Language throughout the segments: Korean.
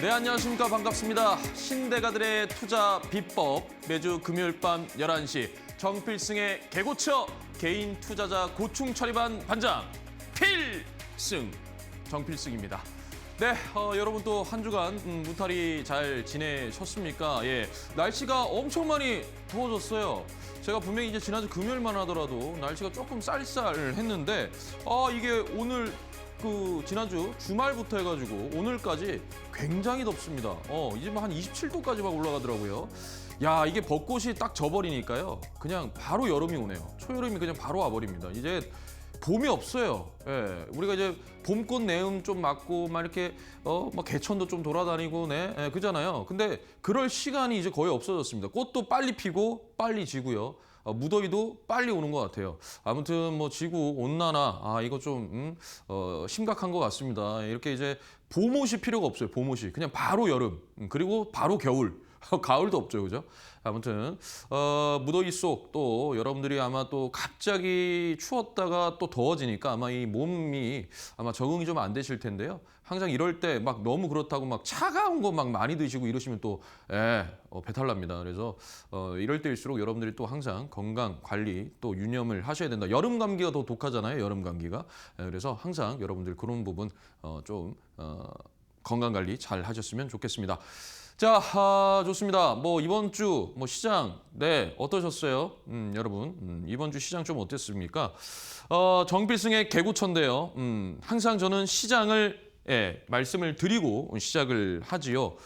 네, 안녕하십니까. 반갑습니다. 신대가들의 투자 비법 매주 금요일 밤 11시 정필승의 개고쳐 개인 투자자 고충 처리반 반장 필승 정필승입니다. 네, 여러분 또 한 주간 무탈이 잘 지내셨습니까? 예, 날씨가 엄청 많이 더워졌어요. 제가 분명히 이제 지난주 금요일만 하더라도 날씨가 조금 쌀쌀했는데 이게 오늘 지난주 주말부터 해가지고 오늘까지 굉장히 덥습니다. 이제 뭐 한 27도까지 막 올라가더라고요. 야, 이게 벚꽃이 딱 져버리니까요. 그냥 바로 여름이 오네요. 초여름이 그냥 바로 와버립니다. 이제 봄이 없어요. 예, 우리가 이제 봄꽃 내음 좀 맞고 막 이렇게 막 개천도 좀 돌아다니고 그잖아요. 근데 그럴 시간이 이제 거의 없어졌습니다. 꽃도 빨리 피고 빨리 지고요. 무더위도 빨리 오는 것 같아요. 아무튼 뭐 지구 온난화 이거 좀 심각한 것 같습니다. 이렇게 이제 봄옷이 필요가 없어요. 봄옷이 그냥 바로 여름 그리고 바로 겨울. 가을도 없죠, 그죠? 아무튼 무더위 속 또 여러분들이 아마 또 갑자기 추웠다가 또 더워지니까 아마 이 몸이 아마 적응이 좀 안 되실 텐데요. 항상 이럴 때 막 너무 그렇다고 막 차가운 거 막 많이 드시고 이러시면 또 배탈 납니다. 그래서 이럴 때일수록 여러분들이 또 항상 건강 관리 또 유념을 하셔야 된다. 여름 감기가 더 독하잖아요, 여름 감기가. 그래서 항상 여러분들 그런 부분 좀 건강 관리 잘 하셨으면 좋겠습니다. 자, 좋습니다. 뭐 이번 주 시장 어떠셨어요? 여러분 이번 주 시장 좀 어땠습니까? 정필승의 개구천인데요. 항상 저는 시장을 말씀을 드리고 시작을 하지요.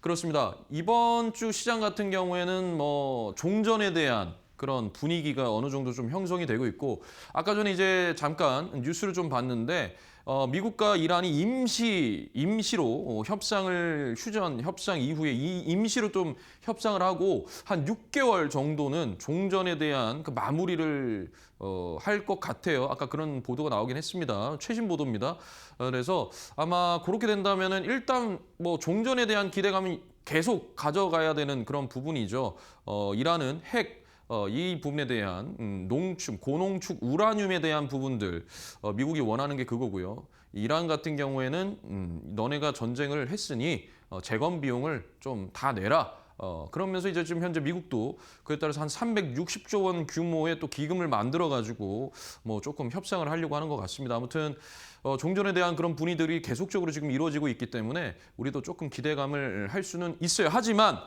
그렇습니다. 이번 주 시장 같은 경우에는 뭐 종전에 대한 그런 분위기가 어느 정도 좀 형성이 되고 있고, 아까 전에 이제 잠깐 뉴스를 좀 봤는데 미국과 이란이 임시로 휴전 협상 이후에 임시로 좀 협상을 하고 한 6개월 정도는 종전에 대한 그 마무리를 할 것 같아요. 아까 그런 보도가 나오긴 했습니다. 최신 보도입니다. 그래서 아마 그렇게 된다면은 일단 뭐 종전에 대한 기대감이 계속 가져가야 되는 그런 부분이죠. 이란은 이 부분에 대한 농축, 고농축 우라늄에 대한 부분들 미국이 원하는 게 그거고요. 이란 같은 경우에는 너네가 전쟁을 했으니 재건 비용을 좀 다 내라. 그러면서 이제 지금 현재 미국도 그에 따라서 한 360조 원 규모의 또 기금을 만들어 가지고 뭐 조금 협상을 하려고 하는 것 같습니다. 아무튼 종전에 대한 그런 분위기들이 계속적으로 지금 이루어지고 있기 때문에 우리도 조금 기대감을 할 수는 있어요. 하지만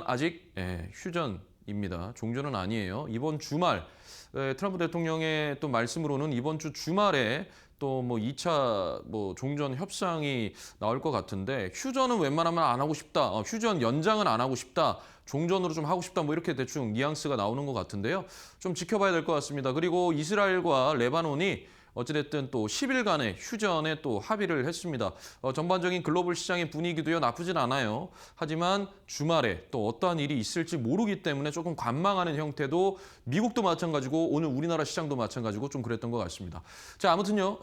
아직 휴전입니다. 종전은 아니에요. 이번 주말 트럼프 대통령의 또 말씀으로는 이번 주 주말에 또 뭐 2차 종전 협상이 나올 것 같은데, 휴전은 웬만하면 안 하고 싶다. 휴전 연장은 안 하고 싶다. 종전으로 좀 하고 싶다. 뭐 이렇게 대충 뉘앙스가 나오는 것 같은데요. 좀 지켜봐야 될 것 같습니다. 그리고 이스라엘과 레바논이 어찌됐든 또 10일간의 휴전에 또 합의를 했습니다. 전반적인 글로벌 시장의 분위기도요, 나쁘진 않아요. 하지만 주말에 또 어떠한 일이 있을지 모르기 때문에 조금 관망하는 형태도 미국도 마찬가지고 오늘 우리나라 시장도 마찬가지고 좀 그랬던 것 같습니다. 자, 아무튼요.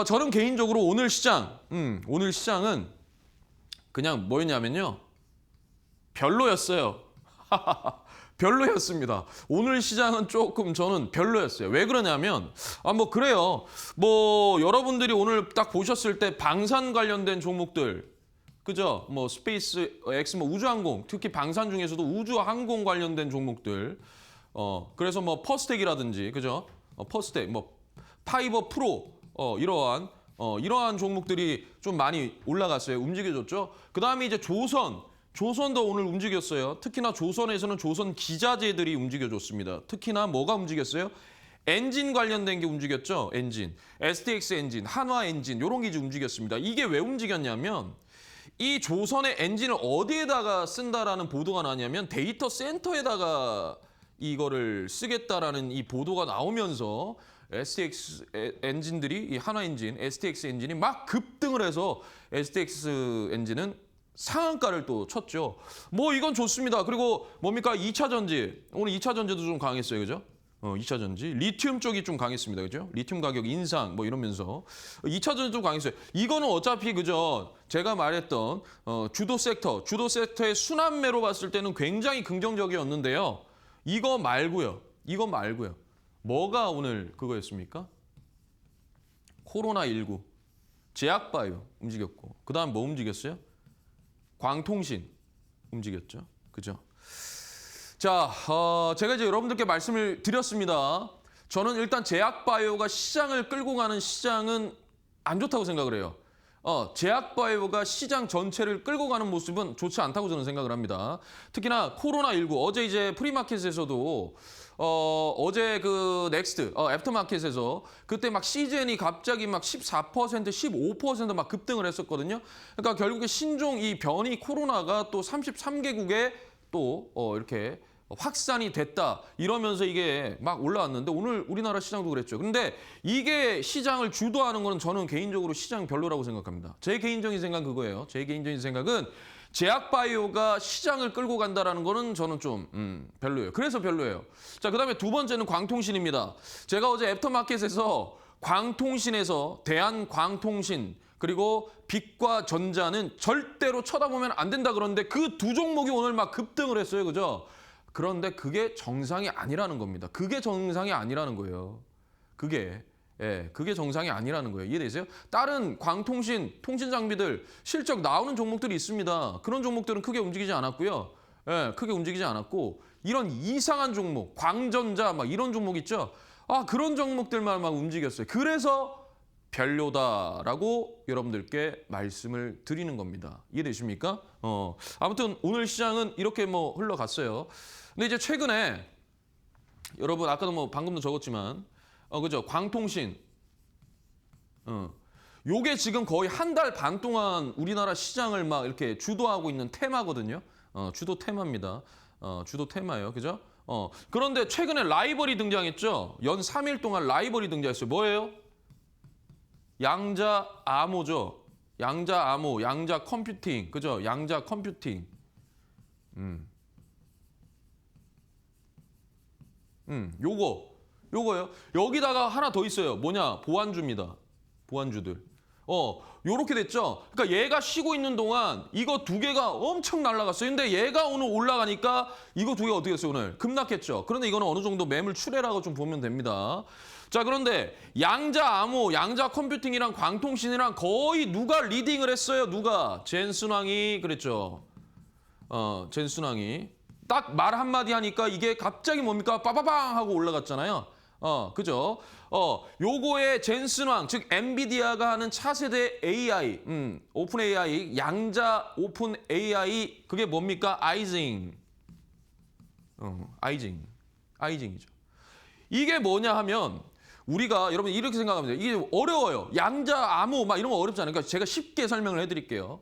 저는 개인적으로 오늘 시장은 그냥 뭐였냐면요. 별로였어요. 별로였습니다. 오늘 시장은 조금 저는 별로였어요. 왜 그러냐면 그래요. 여러분들이 오늘 딱 보셨을 때 방산 관련된 종목들, 그죠? 스페이스 X 우주항공, 특히 방산 중에서도 우주항공 관련된 종목들, 그래서 퍼스텍이라든지, 그죠? 퍼스텍, 파이버 프로, 이러한 종목들이 좀 많이 올라갔어요. 움직여줬죠. 그 다음에 이제 조선도 오늘 움직였어요. 특히나 조선에서는 조선 기자재들이 움직여줬습니다. 특히나 뭐가 움직였어요? 엔진 관련된 게 움직였죠. 엔진, STX 엔진, 한화 엔진 이런 게 이제 움직였습니다. 이게 왜 움직였냐면 이 조선의 엔진을 어디에다가 쓴다라는 보도가 나냐면 데이터 센터에다가 이거를 쓰겠다라는 이 보도가 나오면서 STX 엔진들이, 이 한화 엔진, STX 엔진이 막 급등을 해서 STX 엔진은 상한가를 또 쳤죠. 이건 좋습니다. 그리고 뭡니까? 2차 전지. 오늘 2차 전지도 좀 강했어요. 그죠? 2차 전지. 리튬 쪽이 좀 강했습니다. 그죠? 리튬 가격 인상 이러면서 2차 전지도 강했어요. 이거는 어차피 그죠? 제가 말했던 주도 섹터의 순환매로 봤을 때는 굉장히 긍정적이었는데요. 이거 말고요. 뭐가 오늘 그거였습니까? 코로나19. 제약바이오 움직였고. 그다음 뭐 움직였어요? 광통신 움직였죠. 그죠? 자, 제가 이제 여러분들께 말씀을 드렸습니다. 저는 일단 제약바이오가 시장을 끌고 가는 시장은 안 좋다고 생각을 해요. 제약바이오가 시장 전체를 끌고 가는 모습은 좋지 않다고 저는 생각을 합니다. 특히나 코로나19, 어제 이제 프리마켓에서도 어제 그 넥스트, 애프터마켓에서 그때 막 시즌이 갑자기 막 14%, 15%막 급등을 했었거든요. 그러니까 결국에 신종 이 변이 코로나가 또 33개국에 또 이렇게 확산이 됐다 이러면서 이게 막 올라왔는데 오늘 우리나라 시장도 그랬죠. 근데 이게 시장을 주도하는 거는 저는 개인적으로 시장 별로라고 생각합니다. 제 개인적인 생각은 그거예요. 제 개인적인 생각은 제약바이오가 시장을 끌고 간다라는 거는 저는 좀 별로예요. 그래서 별로예요. 자, 그다음에 두 번째는 광통신입니다. 제가 어제 애프터마켓에서 광통신에서 대한광통신 그리고 빛과 전자는 절대로 쳐다보면 안 된다 그러는데 그 두 종목이 오늘 막 급등을 했어요. 그죠? 그런데 그게 정상이 아니라는 겁니다. 그게 정상이 아니라는 거예요. 그게 정상이 아니라는 거예요. 이해되세요? 다른 광통신, 통신 장비들 실적 나오는 종목들이 있습니다. 그런 종목들은 크게 움직이지 않았고요. 크게 움직이지 않았고 이런 이상한 종목, 광전자 막 이런 종목 있죠? 그런 종목들만 막 움직였어요. 그래서 별로다라고 여러분들께 말씀을 드리는 겁니다. 이해되십니까? 아무튼 오늘 시장은 이렇게 뭐 흘러갔어요. 근데 이제 최근에 여러분 아까도 뭐 방금도 적었지만 그죠? 광통신 요게 지금 거의 한 달 반 동안 우리나라 시장을 막 이렇게 주도하고 있는 테마거든요. 주도 테마입니다. 주도 테마예요. 그죠? 그런데 최근에 라이벌이 등장했죠. 연 3일 동안 라이벌이 등장했어요. 뭐예요? 양자암호죠. 양자암호, 양자 컴퓨팅. 그죠? 양자 컴퓨팅. 요거요. 여기다가 하나 더 있어요. 뭐냐? 보안주입니다. 보안주들. 요렇게 됐죠? 그러니까 얘가 쉬고 있는 동안 이거 두 개가 엄청 날아갔어요. 근데 얘가 오늘 올라가니까 이거 두 개가 어떻게 됐어요, 오늘? 급락했죠. 그런데 이거는 어느 정도 매물 출회라고 좀 보면 됩니다. 자, 그런데 양자암호, 양자 컴퓨팅이랑 광통신이랑 거의 누가 리딩을 했어요? 누가? 젠순왕이 그랬죠. 젠순왕이. 딱 말 한마디 하니까 이게 갑자기 뭡니까? 빠바방 하고 올라갔잖아요. 그죠? 요거의 젠슨왕, 즉 엔비디아가 하는 차세대 AI, 오픈 AI, 양자 오픈 AI, 그게 뭡니까? 아이징. 아이징이죠. 이게 뭐냐 하면 우리가 여러분 이렇게 생각하면 돼요. 이게 어려워요. 양자 암호 막 이런 거 어렵지 않으니까 제가 쉽게 설명을 해드릴게요.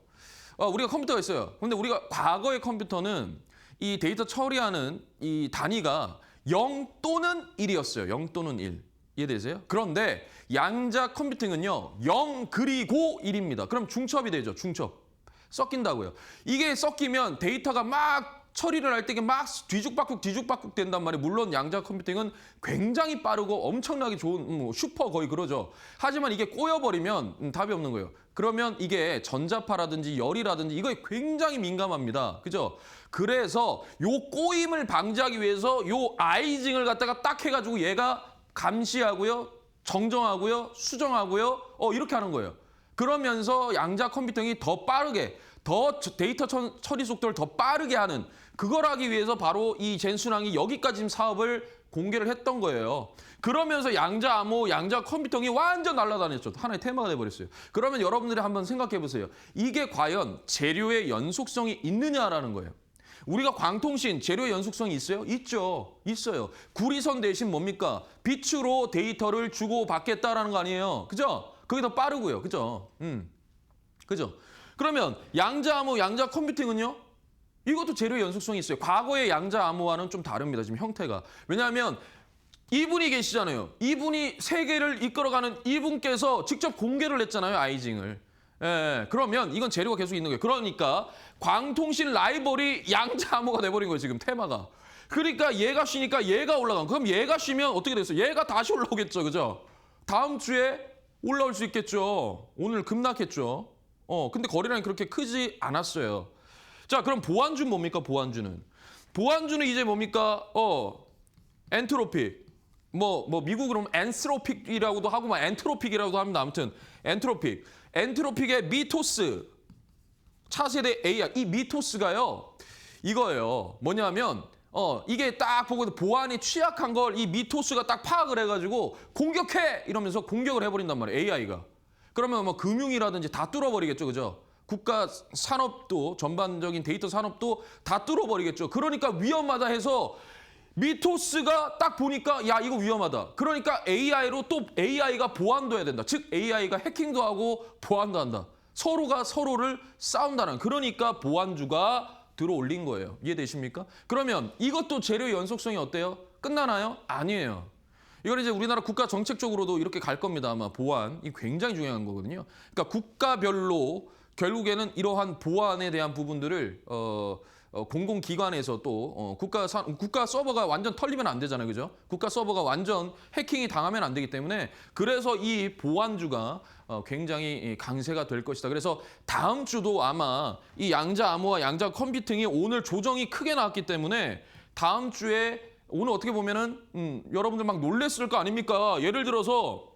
우리가 컴퓨터가 있어요. 근데 우리가 과거의 컴퓨터는 이 데이터 처리하는 이 단위가 0 또는 1이었어요. 0 또는 1. 이해되세요? 그런데 양자 컴퓨팅은요. 0 그리고 1입니다. 그럼 중첩이 되죠. 중첩. 섞인다고요. 이게 섞이면 데이터가 막 처리를 할 때 이게 막 뒤죽박죽 된단 말이에요. 물론 양자 컴퓨팅은 굉장히 빠르고 엄청나게 좋은 슈퍼 거의 그러죠. 하지만 이게 꼬여버리면 답이 없는 거예요. 그러면 이게 전자파라든지 열이라든지 이거에 굉장히 민감합니다. 그죠? 그래서 요 꼬임을 방지하기 위해서 요 아이징을 갖다가 딱 해가지고 얘가 감시하고요, 정정하고요, 수정하고요, 이렇게 하는 거예요. 그러면서 양자 컴퓨팅이 더 빠르게, 더 데이터 처리 속도를 더 빠르게 하는 그걸 하기 위해서 바로 이 젠순왕이 여기까지 지금 사업을 공개를 했던 거예요. 그러면서 양자 암호, 양자 컴퓨팅이 완전 날아다녔죠. 하나의 테마가 돼버렸어요. 그러면 여러분들이 한번 생각해 보세요. 이게 과연 재료의 연속성이 있느냐라는 거예요. 우리가 광통신 재료의 연속성이 있어요? 있죠. 있어요. 구리선 대신 뭡니까? 빛으로 데이터를 주고 받겠다라는 거 아니에요. 그죠? 그게 더 빠르고요. 그죠? 그죠? 그러면 양자 암호, 양자 컴퓨팅은요? 이것도 재료의 연속성이 있어요. 과거의 양자 암호와는 좀 다릅니다. 지금 형태가. 왜냐하면 이분이 계시잖아요. 이분이 세계를 이끌어가는 이분께서 직접 공개를 했잖아요. 아이징을. 그러면 이건 재료가 계속 있는 거예요. 그러니까 광통신 라이벌이 양자 암호가 돼버린 거예요. 지금 테마가. 그러니까 얘가 쉬니까 얘가 올라간. 그럼 얘가 쉬면 어떻게 됐어요? 얘가 다시 올라오겠죠. 그죠? 다음 주에 올라올 수 있겠죠. 오늘 급락했죠. 근데 거래량이 그렇게 크지 않았어요. 자, 그럼 보안주는 뭡니까? 보안주는 이제 뭡니까? 엔트로픽. 미국 그러면 엔스로픽이라고도 하고 막 엔트로픽이라고도 합니다. 아무튼 엔트로픽의 미토스. 차세대 AI 이 미토스가요. 이거예요. 뭐냐면 이게 딱 보고 보안이 취약한 걸 이 미토스가 딱 파악을 해가지고 공격해 이러면서 공격을 해버린단 말이에요. AI가. 그러면 뭐 금융이라든지 다 뚫어버리겠죠, 그죠? 국가 산업도 전반적인 데이터 산업도 다 뚫어버리겠죠. 그러니까 위험하다 해서 미토스가 딱 보니까 야 이거 위험하다. 그러니까 AI로 또 AI가 보안도 해야 된다. 즉 AI가 해킹도 하고 보안도 한다. 서로가 서로를 싸운다는. 그러니까 보안주가 들어올린 거예요. 이해되십니까? 그러면 이것도 재료 연속성이 어때요? 끝나나요? 아니에요. 이건 이제 우리나라 국가 정책적으로도 이렇게 갈 겁니다. 아마 보안이 굉장히 중요한 거거든요. 그러니까 국가별로 결국에는 이러한 보안에 대한 부분들을 공공기관에서 또 국가 서버가 완전 털리면 안 되잖아요. 그죠? 국가 서버가 완전 해킹이 당하면 안 되기 때문에 그래서 이 보안주가 굉장히 강세가 될 것이다. 그래서 다음 주도 아마 이 양자 암호와 양자 컴퓨팅이 오늘 조정이 크게 나왔기 때문에 다음 주에 오늘 어떻게 보면은 여러분들 막 놀랬을 거 아닙니까? 예를 들어서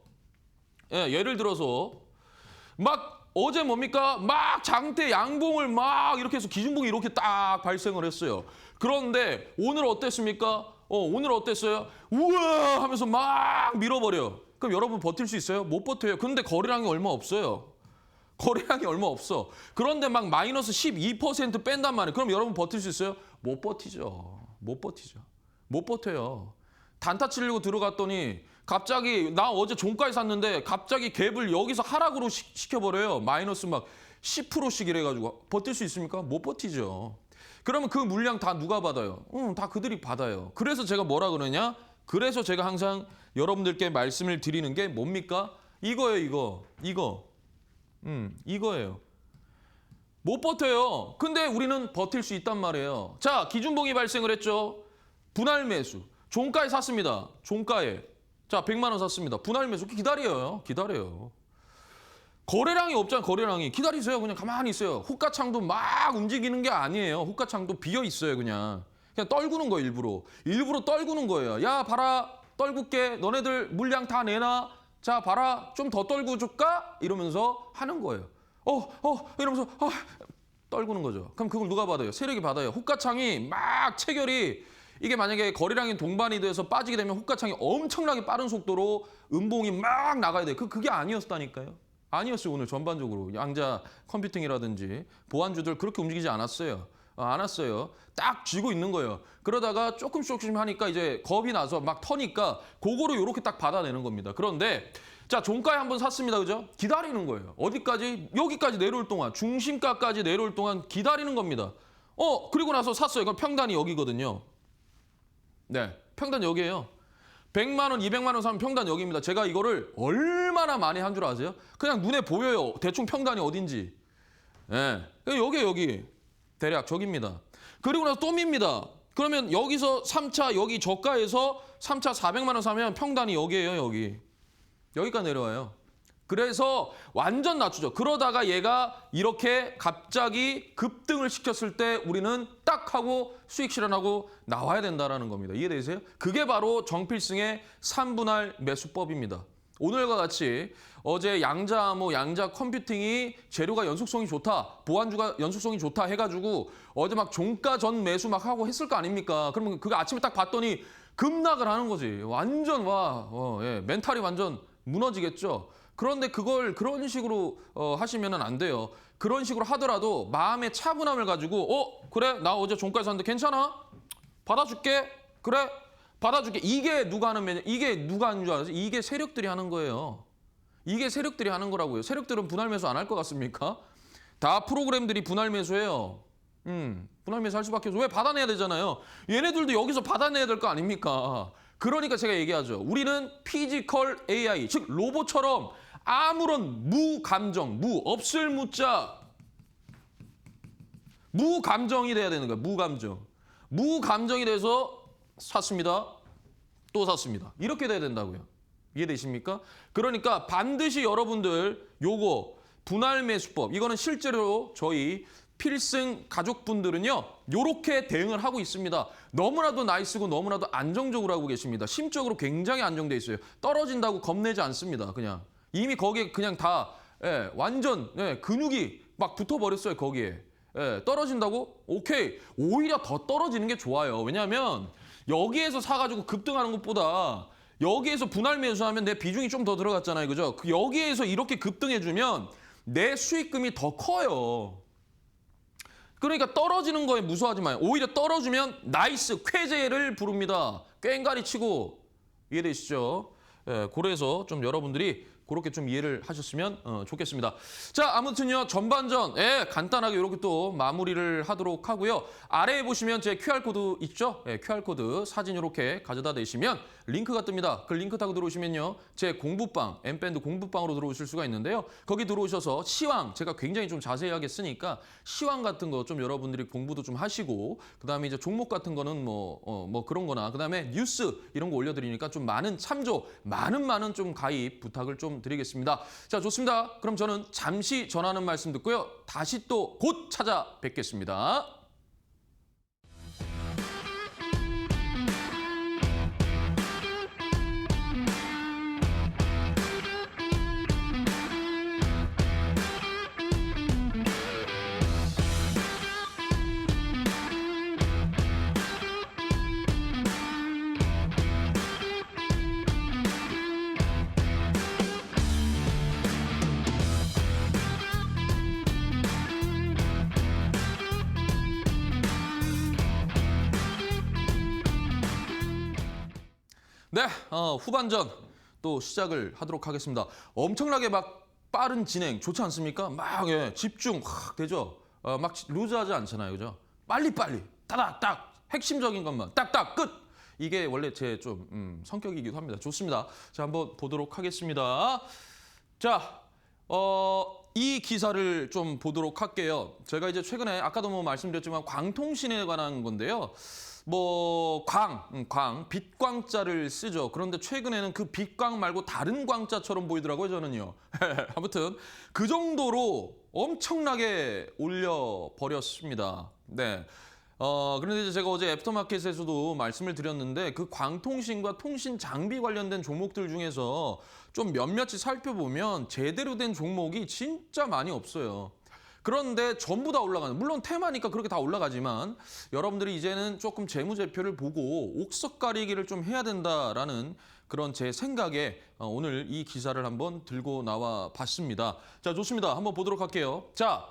막 어제 뭡니까? 막 장대 양봉을 막 이렇게 해서 기준봉이 이렇게 딱 발생을 했어요. 그런데 오늘 어땠습니까? 오늘 어땠어요? 우와 하면서 막 밀어버려. 그럼 여러분 버틸 수 있어요? 못 버텨요. 근데 거래량이 얼마 없어요. 거래량이 얼마 없어. 그런데 막 마이너스 12% 뺀단 말이에요. 그럼 여러분 버틸 수 있어요? 못 버티죠. 못 버텨요. 단타 치려고 들어갔더니 갑자기 나 어제 종가에 샀는데 갑자기 갭을 여기서 하락으로 시켜버려요. 마이너스 막 10%씩 이래가지고 버틸 수 있습니까? 못 버티죠. 그러면 그 물량 다 누가 받아요? 다 그들이 받아요. 그래서 제가 뭐라 그러냐? 그래서 제가 항상 여러분들께 말씀을 드리는 게 뭡니까? 이거예요. 이거예요. 못 버텨요. 근데 우리는 버틸 수 있단 말이에요. 자, 기준봉이 발생을 했죠. 분할 매수. 종가에 샀습니다. 종가에. 자, 100만 원 샀습니다. 분할 매수 기다려요. 거래량이 없잖아요. 거래량이. 기다리세요. 그냥 가만히 있어요. 호가창도 막 움직이는 게 아니에요. 호가창도 비어 있어요. 그냥 떨구는 거예요. 일부러 떨구는 거예요. 야, 봐라. 떨굴게. 너네들 물량 다 내놔. 자, 봐라. 좀 더 떨구 줄까? 이러면서 하는 거예요. 이러면서 떨구는 거죠. 그럼 그걸 누가 받아요? 세력이 받아요. 호가창이 막 체결이 이게 만약에 거래량이 동반이 돼서 빠지게 되면 호가창이 엄청나게 빠른 속도로 음봉이 막 나가야 돼요. 그게 아니었다니까요. 아니었어요. 오늘 전반적으로 양자 컴퓨팅이라든지 보안주들 그렇게 움직이지 않았어요. 딱 쥐고 있는 거예요. 그러다가 조금씩 하니까 이제 겁이 나서 막 터니까 그거로 이렇게 딱 받아내는 겁니다. 그런데 자, 종가에 한번 샀습니다. 그죠? 기다리는 거예요. 어디까지? 여기까지 내려올 동안, 중심가까지 내려올 동안 기다리는 겁니다. 그리고 나서 샀어요. 그럼 평단이 여기거든요. 네, 평단 여기예요. 100만 원, 200만 원 사면 평단 여기입니다. 제가 이거를 얼마나 많이 한 줄 아세요? 그냥 눈에 보여요. 대충 평단이 어딘지. 네, 여기. 대략 저기입니다. 그리고 나서 또 밉니다. 그러면 여기서 3차 여기 저가에서 3차 400만 원 사면 평단이 여기예요. 여기까지 내려와요. 그래서 완전 낮추죠. 그러다가 얘가 이렇게 갑자기 급등을 시켰을 때 우리는 딱 하고 수익 실현하고 나와야 된다는 겁니다. 이해되세요? 그게 바로 정필승의 3분할 매수법입니다. 오늘과 같이 어제 양자암호, 양자 컴퓨팅이 재료가 연속성이 좋다, 보안주가 연속성이 좋다 해가지고 어제 막 종가 전 매수 막 하고 했을 거 아닙니까? 그러면 그거 아침에 딱 봤더니 급락을 하는 거지. 완전 멘탈이 완전 무너지겠죠. 그런데 그걸 그런 식으로 하시면 안 돼요. 그런 식으로 하더라도 마음의 차분함을 가지고 그래 나 어제 종가에 샀는데 괜찮아? 받아줄게. 그래 받아줄게. 이게 누가 하는 매냐? 이게 누가 하는 줄 알아요? 이게 세력들이 하는 거예요. 이게 세력들이 하는 거라고요. 세력들은 분할 매수 안 할 것 같습니까? 다 프로그램들이 분할 매수해요. 분할 매수 할 수밖에 없어. 왜 받아내야 되잖아요. 얘네들도 여기서 받아내야 될 거 아닙니까? 그러니까 제가 얘기하죠. 우리는 피지컬 AI, 즉 로봇처럼 아무런 무감정, 없을 무자, 무감정이 돼야 되는 거예요. 무감정이 돼서 샀습니다. 또 샀습니다. 이렇게 돼야 된다고요. 이해되십니까? 그러니까 반드시 여러분들 요거 분할 매수법, 이거는 실제로 저희 필승 가족분들은요, 요렇게 대응을 하고 있습니다. 너무나도 나이스고 너무나도 안정적으로 하고 계십니다. 심적으로 굉장히 안정돼 있어요. 떨어진다고 겁내지 않습니다. 그냥 이미 거기에 그냥 다 완전 근육이 막 붙어버렸어요, 거기에. 예, 떨어진다고? 오케이. 오히려 더 떨어지는 게 좋아요. 왜냐하면 여기에서 사가지고 급등하는 것보다 여기에서 분할 매수하면 내 비중이 좀 더 들어갔잖아요. 그죠? 여기에서 이렇게 급등해주면 내 수익금이 더 커요. 그러니까 떨어지는 거에 무서워하지 마요. 오히려 떨어지면 나이스, 쾌재를 부릅니다. 꽹가리 치고. 이해되시죠? 예, 그래서 좀 여러분들이 그렇게 좀 이해를 하셨으면 좋겠습니다. 자, 아무튼요, 전반전, 간단하게 이렇게 또 마무리를 하도록 하고요. 아래에 보시면 제 QR코드 있죠? QR코드 사진 이렇게 가져다 대시면 링크가 뜹니다. 그 링크 타고 들어오시면요, 제 공부방, 엠밴드 공부방으로 들어오실 수가 있는데요. 거기 들어오셔서 시황, 제가 굉장히 좀 자세하게 쓰니까 시황 같은 거 좀 여러분들이 공부도 좀 하시고, 그다음에 이제 종목 같은 거는 뭐 그런 거나, 그다음에 뉴스 이런 거 올려드리니까 좀 많은 참조, 많은 좀 가입 부탁을 좀 드리겠습니다. 자, 좋습니다. 그럼 저는 잠시 전하는 말씀 듣고요. 다시 또 곧 찾아뵙겠습니다. 네, 후반전 또 시작을 하도록 하겠습니다. 엄청나게 막 빠른 진행 좋지 않습니까? 막 집중 확 되죠. 막 루즈하지 않잖아요, 그죠? 빨리빨리 따닥딱 핵심적인 것만 딱딱 끝. 이게 원래 제 좀 성격이기도 합니다. 좋습니다. 자, 한번 보도록 하겠습니다. 자, 이 기사를 좀 보도록 할게요. 제가 이제 최근에 아까도 뭐 말씀드렸지만 광통신에 관한 건데요. 빛광자를 쓰죠. 그런데 최근에는 그 빛광 말고 다른 광자처럼 보이더라고요, 저는요. 아무튼 그 정도로 엄청나게 올려버렸습니다. 네. 그런데 이제 제가 어제 애프터마켓에서도 말씀을 드렸는데 그 광통신과 통신 장비 관련된 종목들 중에서 좀 몇몇이 살펴보면 제대로 된 종목이 진짜 많이 없어요. 그런데 전부 다 올라가는, 물론 테마니까 그렇게 다 올라가지만 여러분들이 이제는 조금 재무제표를 보고 옥석 가리기를 좀 해야 된다라는 그런 제 생각에 오늘 이 기사를 한번 들고 나와 봤습니다. 자, 좋습니다. 한번 보도록 할게요. 자,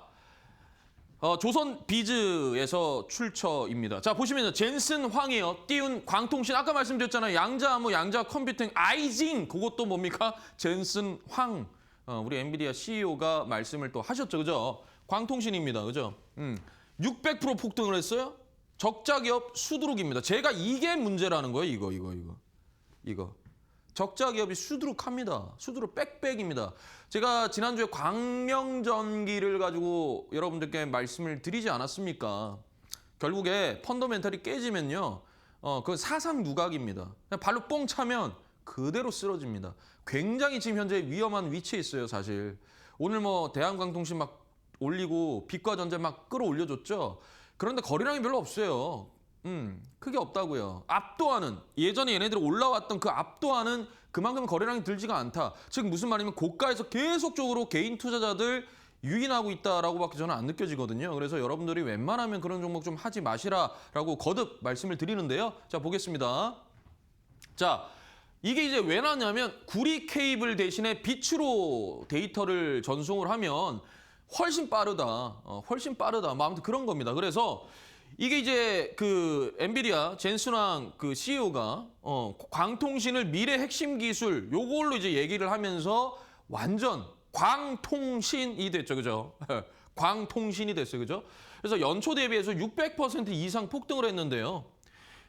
조선 비즈에서 출처입니다. 자, 보시면요. 젠슨 황이요. 띄운 광통신, 아까 말씀드렸잖아요. 양자 컴퓨팅, 아이징, 그것도 뭡니까? 젠슨 황. 우리 엔비디아 CEO가 말씀을 또 하셨죠. 그죠? 광통신입니다. 그죠? 600% 폭등을 했어요? 적자 기업 수두룩입니다. 제가 이게 문제라는 거예요. 이거. 적자 기업이 수두룩합니다. 수두룩 빽빽입니다. 제가 지난주에 광명전기를 가지고 여러분들께 말씀을 드리지 않았습니까? 결국에 펀더멘탈이 깨지면요. 그 사상 누각입니다. 그냥 발로 뻥 차면 그대로 쓰러집니다. 굉장히 지금 현재 위험한 위치에 있어요, 사실. 오늘 뭐 대한광통신 막 올리고 빛과 전자 막 끌어올려줬죠. 그런데 거래량이 별로 없어요. 크게 없다고요. 압도하는, 예전에 얘네들이 올라왔던 그 압도하는 그만큼 거래량이 들지가 않다. 즉 무슨 말이냐면 고가에서 계속적으로 개인 투자자들 유인하고 있다라고밖에 저는 안 느껴지거든요. 그래서 여러분들이 웬만하면 그런 종목 좀 하지 마시라라고 거듭 말씀을 드리는데요. 자, 보겠습니다. 자, 이게 이제 왜 나냐면 구리 케이블 대신에 빛으로 데이터를 전송을 하면 훨씬 빠르다. 뭐 아무튼 그런 겁니다. 그래서 이게 이제 그 엔비디아 젠슨왕 그 CEO가 광통신을 미래 핵심 기술 요걸로 이제 얘기를 하면서 완전 광통신이 됐죠. 그죠? 광통신이 됐어요. 그죠? 그래서 연초 대비해서 600% 이상 폭등을 했는데요.